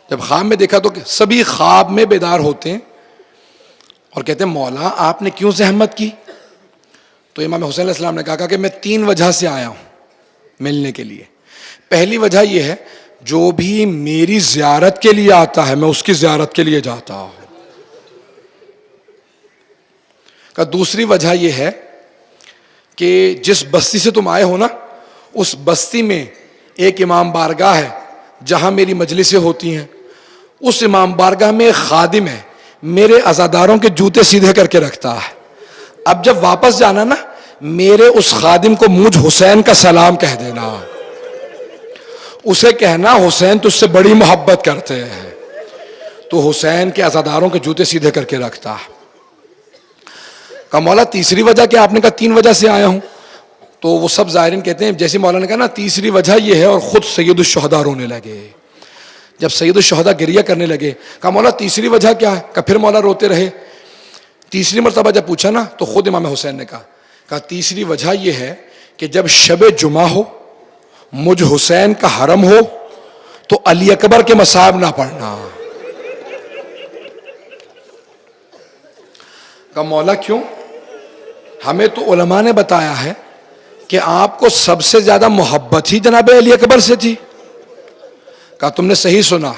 جب خواب میں دیکھا تو سبھی خواب میں بیدار ہوتے ہیں اور کہتے ہیں مولا آپ نے کیوں زحمت کی؟ تو امام حسین علیہ السلام نے کہا کہ میں 3 وجہ سے آیا ہوں ملنے کے لیے۔ پہلی وجہ یہ ہے جو بھی میری زیارت کے لیے آتا ہے میں اس کی زیارت کے لیے جاتا ہوں۔ کہ دوسری وجہ یہ ہے کہ جس بستی سے تم آئے ہو نا اس بستی میں ایک امام بارگاہ ہے جہاں میری مجلسیں ہوتی ہیں، اس امام بارگاہ میں ایک خادم ہے، میرے عزاداروں کے جوتے سیدھے کر کے رکھتا ہے۔ اب جب واپس جانا نا میرے اس خادم کو مجھ حسین کا سلام کہہ دینا، اسے کہنا حسین تجھ سے بڑی محبت کرتے ہیں، تو حسین کے عزاداروں کے جوتے سیدھے کر کے رکھتا ہے۔ کہا مولا تیسری وجہ کیا؟ آپ نے کہا 3 وجہ سے آیا ہوں۔ تو وہ سب زائرین کہتے ہیں جیسے مولا نے کہا نا تیسری وجہ یہ ہے، اور خود سید الشہداء رونے لگے۔ جب سید الشہداء گریہ کرنے لگے کہا مولا تیسری وجہ کیا ہے؟ کہا پھر مولا روتے رہے۔ تیسری مرتبہ جب پوچھا نا تو خود امام حسین نے کہا تیسری وجہ یہ ہے کہ جب شب جمعہ ہو، مجھ حسین کا حرم ہو، تو علی اکبر کے مصائب نہ پڑھنا۔ کہا مولا کیوں؟ ہمیں تو علماء نے بتایا ہے کہ آپ کو سب سے زیادہ محبت ہی جناب علی اکبر سے تھی۔ کہا تم نے صحیح سنا۔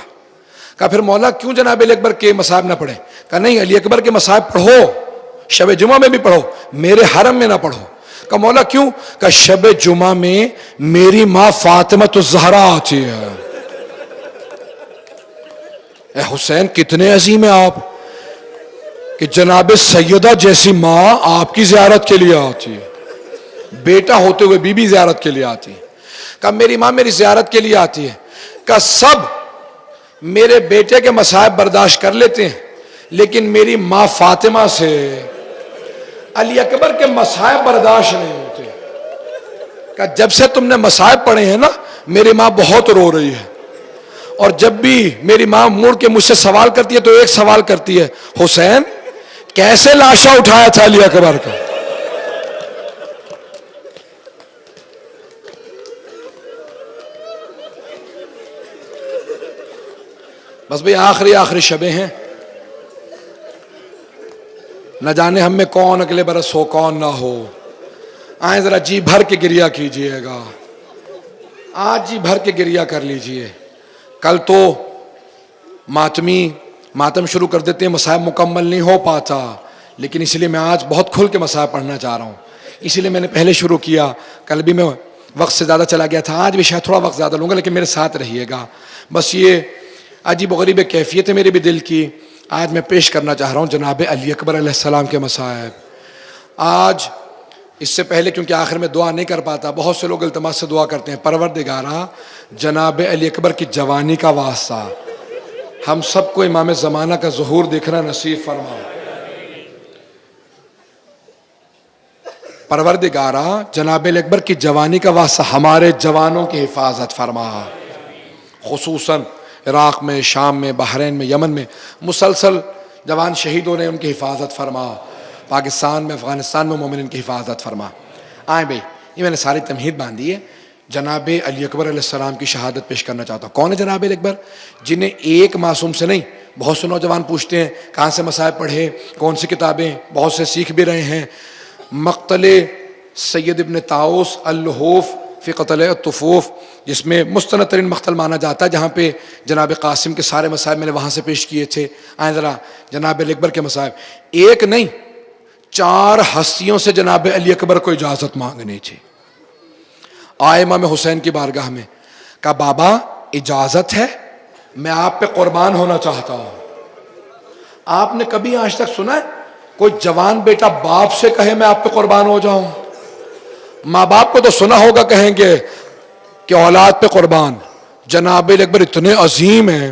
کہا پھر مولا کیوں جناب علی اکبر کے مصائب نہ پڑھیں؟ کہا نہیں، علی اکبر کے مصائب پڑھو، شب جمعہ میں بھی پڑھو، میرے حرم میں نہ پڑھو۔ کہا مولا کیوں؟ کہا شب جمعہ میں میری ماں فاطمہ الزہرا آتی ہے۔ اے حسین کتنے عظیم ہیں آپ کہ جناب سیدہ جیسی ماں آپ کی زیارت کے لیے آتی ہے، بیٹا ہوتے ہوئے بی بی زیارت کے لیے آتی ہے۔ کہا میری ماں میری زیارت کے لیے آتی ہے۔ کہا سب میرے بیٹے کے مصائب برداشت کر لیتے ہیں، لیکن میری ماں فاطمہ سے علی اکبر کے مصائب برداشت نہیں ہوتے. کہ جب سے تم نے مصائب پڑھے ہیں نا میری ماں بہت رو رہی ہے. اور جب بھی میری ماں مڑ کے مجھ سے سوال کرتی ہے تو ایک سوال کرتی ہے، حسین کیسے لاشا اٹھایا تھا علی اکبر کا؟ بس بھئی آخری شبیں ہیں، نہ جانے ہم میں کون اگلے برس ہو کون نہ ہو. آئیں ذرا جی بھر کے گریا کیجئے گا، آج جی بھر کے گریا کر لیجئے. کل تو ماتم شروع کر دیتے ہیں، مصائب مکمل نہیں ہو پاتا، لیکن اس لیے میں آج بہت کھل کے مصائب پڑھنا چاہ رہا ہوں. اسی لیے میں نے پہلے شروع کیا. کل بھی میں وقت سے زیادہ چلا گیا تھا، آج بھی شاید تھوڑا وقت زیادہ لوں گا، لیکن میرے ساتھ رہیے گا. بس یہ عجیب و غریب کیفیت ہے میرے بھی دل کی. آج میں پیش کرنا چاہ رہا ہوں جناب علی اکبر علیہ السلام کے مصائب. آج اس سے پہلے کیونکہ آخر میں دعا نہیں کر پاتا، بہت سے لوگ التماس سے دعا کرتے ہیں، پروردگارا جناب علی اکبر کی جوانی کا واسطہ ہم سب کو امام زمانہ کا ظہور دیکھنا نصیب فرما. پروردگارا جناب علی اکبر کی جوانی کا واسطہ ہمارے جوانوں کی حفاظت فرما، خصوصاً عراق میں، شام میں، بحرین میں، یمن میں مسلسل جوان شہید ہو رہے ہیں، ان کی حفاظت فرما. پاکستان میں، افغانستان میں مومنین کی حفاظت فرما. آئیں بھئی، یہ میں نے ساری تمہید باندھی ہے. جناب علی اکبر علیہ السلام کی شہادت پیش کرنا چاہتا ہوں. کون ہے جناب علی اکبر؟ جنہیں ایک معصوم سے نہیں، بہت سے نوجوان پوچھتے ہیں کہاں سے مصائب پڑھے، کون سی کتابیں، بہت سے سیکھ بھی رہے ہیں. مقتل سید ابن طاؤس اللحوف فی قتل الطفوف، جس میں مستند ترین مقتل مانا جاتا ہے، جہاں پہ جناب قاسم کے سارے مصائب میں نے وہاں سے پیش کیے تھے. آئیں ذرا جناب علی اکبر کے مصائب. ایک نہیں 4 ہستیوں سے جناب علی اکبر کو اجازت مانگنی تھی. آئے امام حسین کی بارگاہ میں، کہا بابا اجازت ہے، میں آپ پہ قربان ہونا چاہتا ہوں. آپ نے کبھی آج تک سنا ہے کوئی جوان بیٹا باپ سے کہے میں آپ پہ قربان ہو جاؤں؟ ماں باپ کو تو سنا ہوگا کہیں گے کہ اولاد پہ قربان. جناب علی اکبر اتنے عظیم ہیں،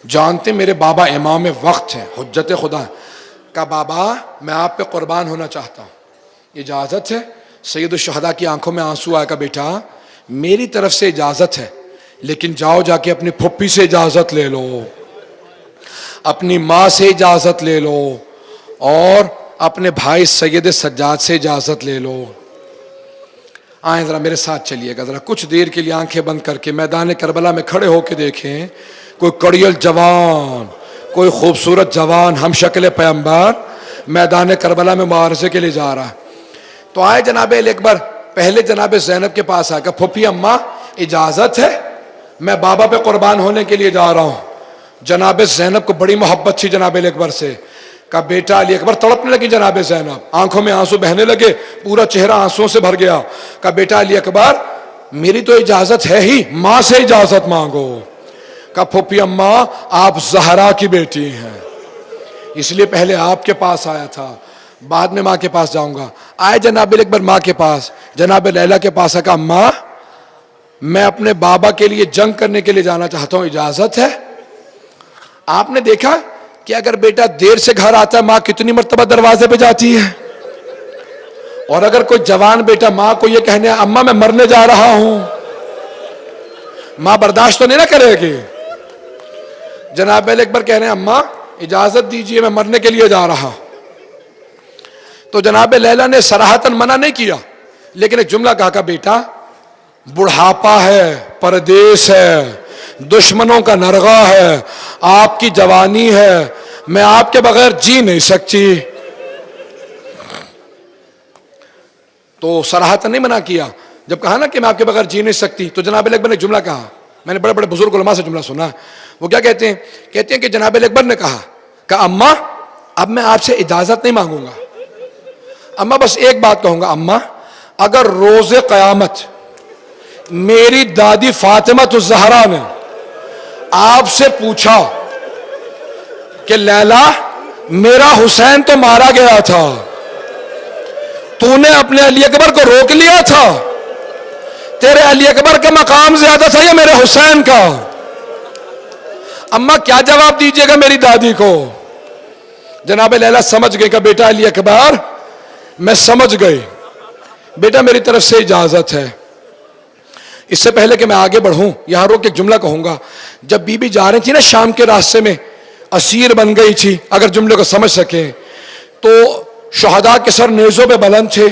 جانتے میرے بابا امام وقت ہیں، حجت خدا ہیں. کہا بابا میں آپ پہ قربان ہونا چاہتا ہوں، اجازت ہے؟ سید الشہداء کی آنکھوں میں آنسو آیا. کہا بیٹا میری طرف سے اجازت ہے، لیکن جاؤ جا کے اپنی پھپھی سے اجازت لے لو، اپنی ماں سے اجازت لے لو، اور اپنے بھائی سید سجاد سے اجازت لے لو. آئیں ذرا میرے ساتھ چلیے گا، ذرا کچھ دیر کے لیے آنکھیں بند کر کے میدان کربلا میں کھڑے ہو کے دیکھیں کوئی کڑیل جوان، کوئی خوبصورت جوان ہم شکل پیغمبر میدان کربلا میں مبارزے کے لیے جا رہا ہے. تو آئے جناب علی اکبر، پہلے جناب زینب کے پاس آ کر پھپھی اماں اجازت ہے، میں بابا پہ قربان ہونے کے لیے جا رہا ہوں. جناب زینب کو بڑی محبت تھی جناب علی اکبر سے. کہا بیٹا علی اکبر، تڑپنے لگی جناب زینب، آنکھوں میں آنسو بہنے لگے، پورا چہرہ آنسوؤں سے بھر گیا. کہا بیٹا علی اکبر میری تو اجازت ہے ہی، ماں سے اجازت مانگو. کہا پھپھی اماں آپ زہرا کی بیٹی ہیں، اس لیے پہلے آپ کے پاس آیا تھا، بعد میں ماں کے پاس جاؤں گا. آئے جناب علی اکبر ماں کے پاس، جناب لیلا کے پاس. کہا ماں میں اپنے بابا کے لیے جنگ کرنے کے لیے جانا چاہتا ہوں، اجازت ہے؟ آپ نے دیکھا کہ اگر بیٹا دیر سے گھر آتا ہے ماں کتنی مرتبہ دروازے پہ جاتی ہے، اور اگر کوئی جوان بیٹا ماں کو یہ کہنے اماں میں مرنے جا رہا ہوں، ماں برداشت تو نہیں نہ کرے گی. جناب علی اکبر کہہ رہے ہیں اماں اجازت دیجئے میں مرنے کے لیے جا رہا. تو جناب لیلا نے صراحتاً منع نہیں کیا، لیکن ایک جملہ کہا بیٹا بڑھاپا ہے، پردیس ہے، دشمنوں کا نرغہ ہے، آپ کی جوانی ہے، میں آپ کے بغیر جی نہیں سکتی. تو صراحتاً نہیں منع کیا. جب کہا نا کہ میں آپ کے بغیر جی نہیں سکتی، تو جناب علی اکبر نے جملہ کہا، میں نے بڑے بڑے بزرگ علماء سے جملہ سنا. وہ کیا کہتے ہیں؟ کہتے ہیں کہ جناب علی اکبر نے کہا کہ اماں اب میں آپ سے اجازت نہیں مانگوں گا، اماں بس ایک بات کہوں گا، اماں اگر روز قیامت میری دادی فاطمہ الزہرا نے آپ سے پوچھا کہ لیلا میرا حسین تو مارا گیا تھا، تو نے اپنے علی اکبر کو روک لیا تھا، تیرے علی اکبر کا مقام زیادہ تھا یا میرے حسین کا؟ اماں کیا جواب دیجیے گا میری دادی کو؟ جناب لیلا سمجھ گئے کہ بیٹا علی اکبر میں سمجھ گئی، بیٹا میری طرف سے اجازت ہے۔ اس سے پہلے کہ میں آگے بڑھوں یہاں روک ایک جملہ کہوں گا۔ جب بی بی جا رہی تھی نا شام کے راستے میں، اسیر بن گئی تھی، اگر جملے کو سمجھ سکیں تو شہداء کے سر نیزوں پہ بلند تھے۔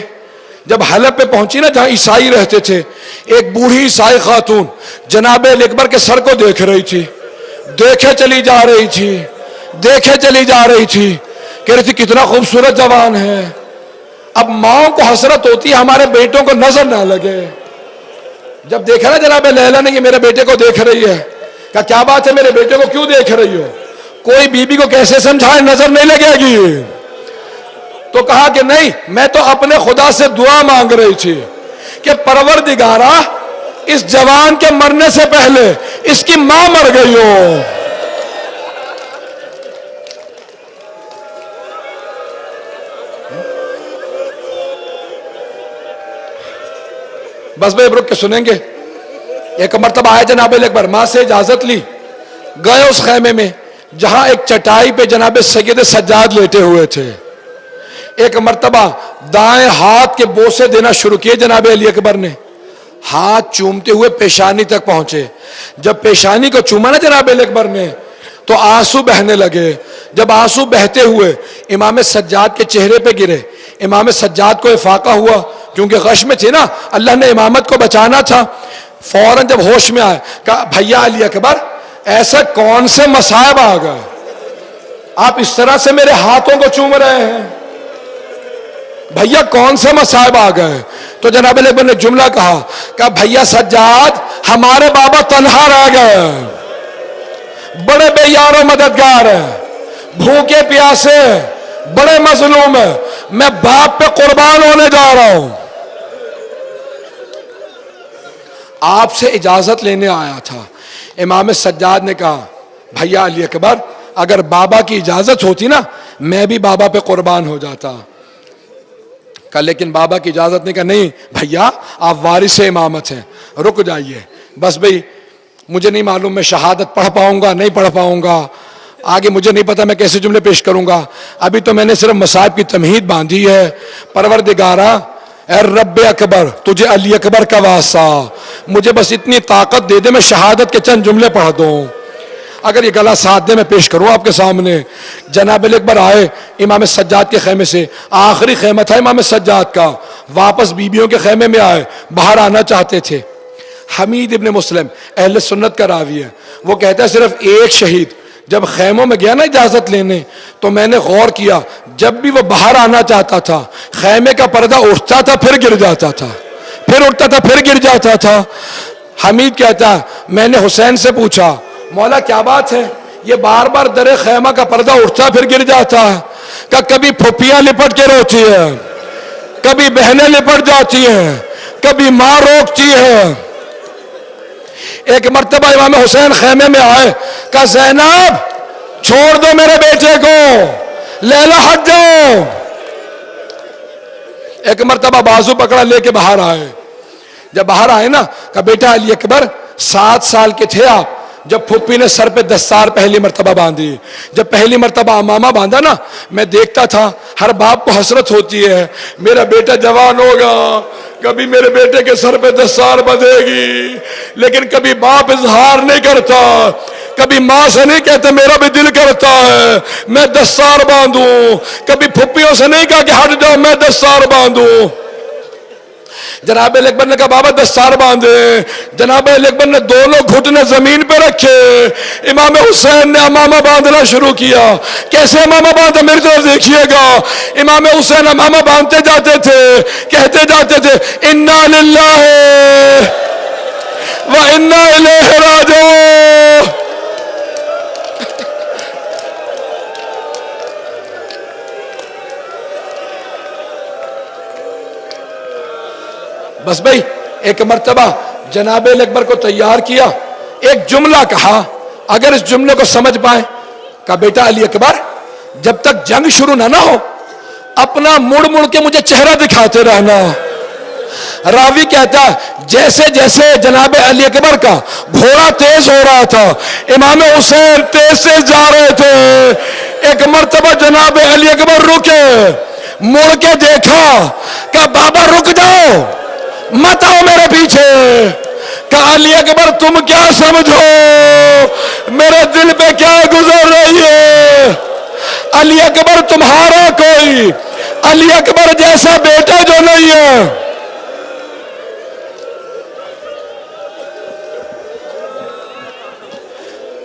جب حلب پہ پہنچی نا جہاں عیسائی رہتے تھے، ایک بوڑھی عیسائی خاتون جناب علی اکبر کے سر کو دیکھ رہی تھی، دیکھے چلی جا رہی تھی، دیکھے چلی جا رہی تھی، کہہ رہی تھی کتنا خوبصورت جوان ہے۔ اب ماں کو حسرت ہوتی ہے ہمارے بیٹوں کو نظر نہ لگے۔ جب دیکھا نا جناب لیلا نے کہ میرے بیٹے کو دیکھ رہی ہے، کہا کیا بات ہے میرے بیٹے کو کیوں دیکھ رہی ہو؟ کوئی بی بی کو کیسے سمجھائے نظر نہیں لگے گی؟ تو کہا کہ نہیں، میں تو اپنے خدا سے دعا مانگ رہی تھی کہ پروردگارا اس جوان کے مرنے سے پہلے اس کی ماں مر گئی ہو۔ بس بھائی رک کے سنیں گے۔ ایک مرتبہ آئے جناب علی اکبر، ماں سے اجازت لی، گئے اس خیمے میں جہاں ایک چٹائی پہ جناب سید سجاد لیٹے ہوئے تھے۔ ایک مرتبہ دائیں ہاتھ کے بوسے دینا شروع کیے جناب علی اکبر نے، ہاتھ چومتے ہوئے پیشانی تک پہنچے۔ جب پیشانی کو چوما نا جناب علی اکبر نے تو آنسو بہنے لگے۔ جب آنسو بہتے ہوئے امام سجاد کے چہرے پہ گرے، امام سجاد کو افاقہ ہوا، کیونکہ غش میں تھے نا، اللہ نے امامت کو بچانا تھا۔ فوراً جب ہوش میں آئے کہا بھیا علی اکبر ایسے کون سے مصائب آ گئے، آپ اس طرح سے میرے ہاتھوں کو چوم رہے ہیں؟ بھیا کون سے مصائب آ گئے؟ تو جناب علی اکبر نے جملہ کہا کہ بھیا سجاد ہمارے بابا تنہا رہ گئے، بڑے بے یار و مددگار ہیں، بھوکے پیاسے، بڑے مظلوم ہیں، میں باپ پہ قربان ہونے جا رہا ہوں۔ آپ سے اجازت لینے آیا تھا۔ امام سجاد نے کہا بھیا علی اکبر اگر بابا کی اجازت ہوتی نا میں بھی بابا پہ قربان ہو جاتا۔ کہا لیکن بابا کی اجازت نہیں۔ کہا نہیں بھیا آپ وارث امامت ہیں، رک جائیے۔ بس بھئی مجھے نہیں معلوم میں شہادت پڑھ پاؤں گا نہیں پڑھ پاؤں گا، آگے مجھے نہیں پتا میں کیسے جملے پیش کروں گا، ابھی تو میں نے صرف مصائب کی تمہید باندھی ہے۔ پروردگارا اے رب اکبر تجھے علی اکبر کا واسطہ، مجھے بس اتنی طاقت دے دے میں شہادت کے چند جملے پڑھ دوں۔ اگر یہ گلا ساتھ دے میں پیش کروں آپ کے سامنے۔ جناب علی اکبر آئے امام سجاد کے خیمے سے، آخری خیمہ تھا امام سجاد کا، واپس بیویوں کے خیمے میں آئے، باہر آنا چاہتے تھے۔ حمید ابن مسلم اہل سنت کا راوی ہے، وہ کہتا ہے صرف ایک شہید جب خیموں میں گیا نا اجازت لینے تو میں نے غور کیا، جب بھی وہ باہر آنا چاہتا تھا خیمے کا پردہ اٹھتا تھا پھر گر جاتا تھا، پھر اٹھتا تھا پھر گر جاتا تھا۔ حمید کہتا ہے میں نے حسین سے پوچھا مولا کیا بات ہے، یہ بار بار در خیمہ کا پردہ اٹھتا پھر گر جاتا ہے؟ کہ کبھی پھپھیاں لپٹ کے روتی ہے، کبھی بہنیں لپٹ جاتی ہیں، کبھی ماں روکتی ہے۔ ایک مرتبہ امام حسین خیمے میں آئے، کہا زینب چھوڑ دو میرے بیٹے کو، لیلا ہٹ جاؤ۔ ایک مرتبہ بازو پکڑا لے کے باہر آئے۔ جب باہر آئے نا کہا بیٹا علی اکبر 7 سال کے تھے آپ جب پھپھی نے سر پہ دستار پہلی مرتبہ باندھی۔ جب پہلی مرتبہ امامہ باندھا نا میں دیکھتا تھا، ہر باپ کو حسرت ہوتی ہے میرا بیٹا جوان ہوگا، کبھی میرے بیٹے کے سر پہ دستار بندھے گی، لیکن کبھی باپ اظہار نہیں کرتا، کبھی ماں سے نہیں کہتے میرا بھی دل کرتا ہے میں دستار باندھوں، کبھی پھپھیوں سے نہیں کہا کہ ہٹ جاؤ میں دستار باندھوں۔ جناب علی اکبر نے کہا بابا دستار باندھے۔ جناب علی اکبر نے دونوں گھٹنے زمین پہ رکھے، امام حسین نے امامہ باندھنا شروع کیا۔ کیسے امامہ باندھا میری طرف دیکھیے گا، امام حسین امامہ باندھتے جاتے تھے، کہتے جاتے تھے انا للہ و انا الیہ راجعون۔ بس بھئی ایک مرتبہ جناب علی اکبر کو تیار کیا، ایک جملہ کہا اگر اس جملے کو سمجھ پائیں، کہا بیٹا علی اکبر جب تک جنگ شروع نہ ہو اپنا مڑ مڑ کے مجھے چہرہ دکھاتے رہنا، راوی کہتا ہے جیسے جیسے جناب علی اکبر کا گھوڑا تیز ہو رہا تھا امام حسین تیز سے جا رہے تھے. ایک مرتبہ جناب علی اکبر رکے, مڑ کے دیکھا کہ بابا رک جاؤ مت آؤ میرے پیچھے. کہا علی اکبر تم کیا سمجھو میرے دل پہ کیا گزر رہی ہے. علی اکبر تمہارا کوئی علی اکبر جیسا بیٹا جو نہیں ہے.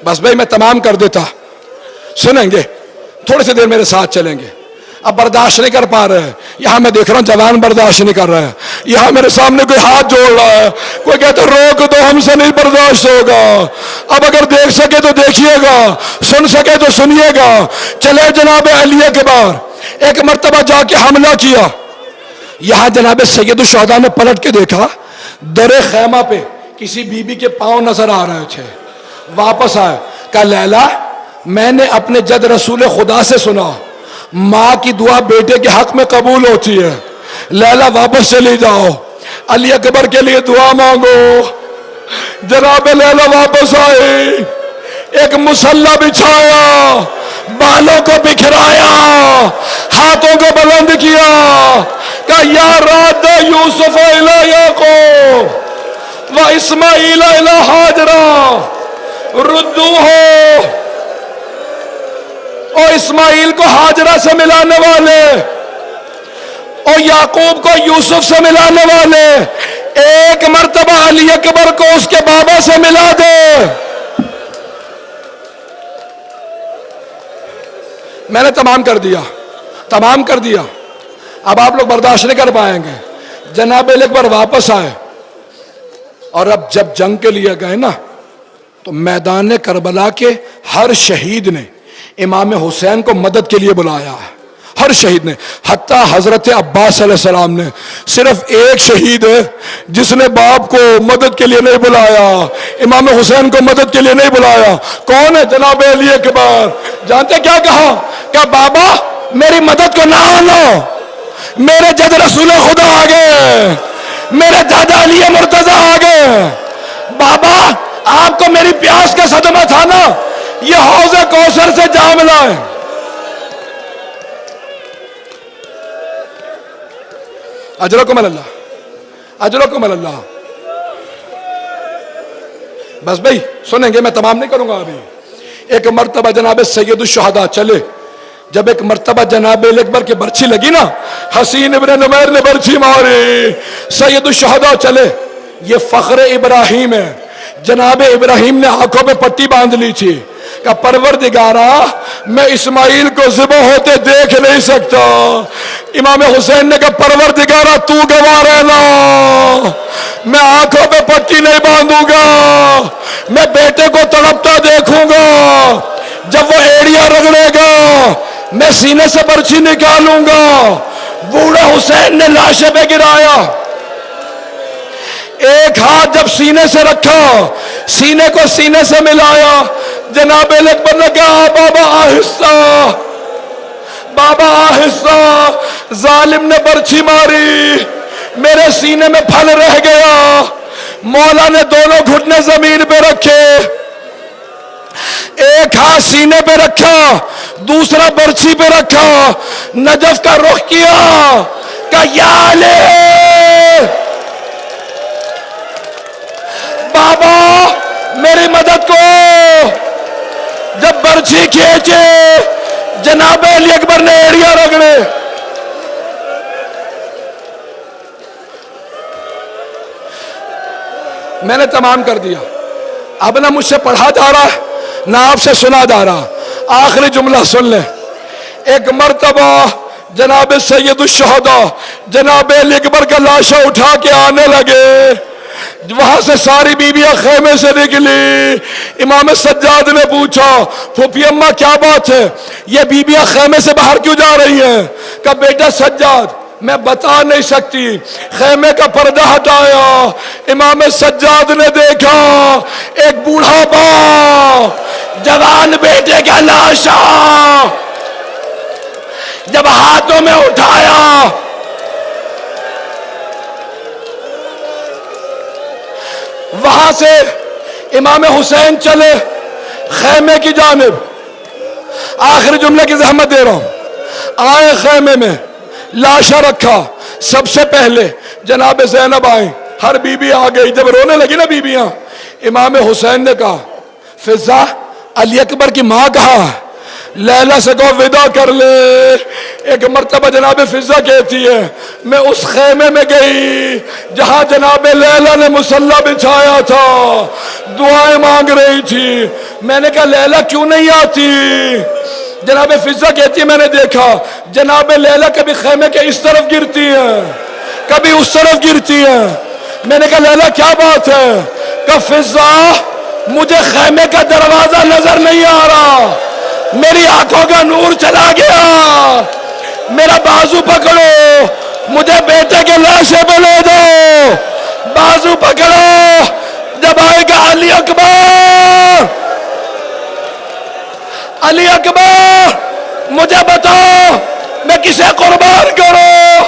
بس بھائی میں تمام کر دیتا, سنیں گے تھوڑی سی دیر میرے ساتھ چلیں گے. اب برداشت نہیں کر پا رہے ہیں, یہاں میں دیکھ رہا ہوں جوان برداشت نہیں کر رہا ہے, یہاں میرے سامنے کوئی ہاتھ جوڑ رہا ہے, کوئی کہتا روک دو ہم سے نہیں برداشت ہوگا. اب اگر دیکھ سکے تو دیکھیے گا, سن سکے تو سنیے گا. چلے جناب علی اکبر ایک مرتبہ جا کے حملہ کیا. یہاں جناب سید الشہداء نے پلٹ کے دیکھا در خیمہ پہ کسی بی بی کے پاؤں نظر آ رہے تھے. واپس آئے, کہا لیلا میں نے اپنے جد رسول خدا سے سنا ماں کی دعا بیٹے کے حق میں قبول ہوتی ہے, لیلا واپس چلی جاؤ علی اکبر کے لیے دعا مانگو. جناب لیلا واپس آئی, ایک مسلح بچھایا, بالوں کو بکھرایا, ہاتھوں کو بلند کیا, کہا یا راد یوسف الی یعقوب و اسماعیل الی ہاجرہ ردو ہو. اور اسماعیل کو ہاجرہ سے ملانے والے اور یعقوب کو یوسف سے ملانے والے, ایک مرتبہ علی اکبر کو اس کے بابا سے ملا دے. میں نے تمام کر دیا. اب آپ لوگ برداشت نہیں کر پائیں گے. جناب علی اکبر واپس آئے اور اب جب جنگ کے لیے گئے نا تو میدان کربلا کے ہر شہید نے امام حسین کو مدد کے لیے بلایا ہے, ہر شہید نے. حتیٰ حضرت عباس علیہ السلام نے, صرف ایک شہید ہے جس نے باپ کو مدد کے لیے نہیں بلایا, امام حسین کو مدد کے لیے نہیں بلایا. کون ہے؟ جناب علی اکبر. جانتے کیا کہا؟ کہ بابا میری مدد کو نہ آنا, میرے جد رسول خدا آگے, میرے دادا علی مرتضی آگے. بابا آپ کو میری پیاس کا صدمہ تھا نا, یہ حوض کوثر سے جام لائے. اجرکم اللہ, اجرکم اللہ. بس بھائی سنیں گے, میں تمام نہیں کروں گا ابھی. ایک مرتبہ جناب سید الشہداء چلے, جب ایک مرتبہ جناب علی اکبر کی برچھی لگی نا, حسین ابن نمیر نے برچھی ماری, سید الشہداء چلے. یہ فخر ابراہیم ہے. جناب ابراہیم نے آنکھوں پہ پٹی باندھ لی تھی کہ پروردگارا میں اسماعیل کو ذبح ہوتے دیکھ نہیں سکتا. امام حسین نے کہا پروردگارا تو گواہ رہنا, میں آنکھوں پہ پٹی نہیں باندھوں گا, میں بیٹے کو تڑپتا دیکھوں گا, جب وہ ایڑیا رگڑے گا میں سینے سے برچھی نکالوں گا. بوڑھا حسین نے لاشے پہ گرایا, ایک ہاتھ جب سینے سے رکھا, سینے کو سینے سے ملایا. جناب علی اکبر نے کہا بابا آہستہ, بابا آہستہ. ظالم نے برچھی ماری, میرے سینے میں پھل رہ گیا. مولا نے دونوں گھٹنے زمین پہ رکھے, ایک ہاتھ سینے پہ رکھا, دوسرا برچھی پہ رکھا, نجف کا رخ کیا کہ یا علی بابا میری مدد کو. جب برچھی کھینچے جناب علی اکبر نے ایڑیا رگڑے. میں نے تمام کر دیا. اب نہ مجھ سے پڑھا جا رہا ہے نہ آپ سے سنا جا رہا. آخری جملہ سن لیں. ایک مرتبہ جناب سید الشہداء جناب علی اکبر کا لاشا اٹھا کے آنے لگے. وہاں سے ساری بیویاں خیمے سے نکلی. امام سجاد نے پوچھا پھوپھی اماں کیا بات ہے, یہ بیویاں خیمے سے باہر کیوں جا رہی ہیں؟ کہ بیٹا سجاد میں بتا نہیں سکتی. خیمے کا پردہ ہٹایا, امام سجاد نے دیکھا ایک بوڑھا باپ جوان بیٹے کا لاشا جب ہاتھوں میں اٹھایا وہاں سے امام حسین چلے خیمے کی جانب. آخری جملے کی زحمت دے رہا ہوں. آئے خیمے میں, لاشا رکھا. سب سے پہلے جناب زینب آئیں, ہر بی بی آ گئی. جب رونے لگی نا بی بیاں, امام حسین نے کہا فضا علی اکبر کی ماں کہا, لیلا سے کہو ودا کر لے. ایک مرتبہ جناب فضا کہتی ہے میں اس خیمے میں گئی جہاں جناب لیلا نے مصلی بچھایا تھا, دعائیں مانگ رہی تھی. میں نے کہا لیلا کیوں نہیں آتی؟ جناب فضا کہتی ہے میں نے دیکھا جناب لیلا کبھی خیمے کے اس طرف گرتی ہیں, کبھی اس طرف گرتی ہیں. میں نے کہا لیلا کیا بات ہے؟ کہ فضا مجھے خیمے کا دروازہ نظر نہیں آ رہا, میری آنکھوں کا نور چلا گیا. میرا بازو پکڑو, مجھے بیٹے کے لاشے پہ لے دو. بازو پکڑو. جب آئے گا علی اکبر, علی اکبر مجھے بتاؤ میں کسے قربان کروں؟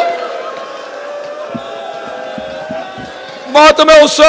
موت میں اس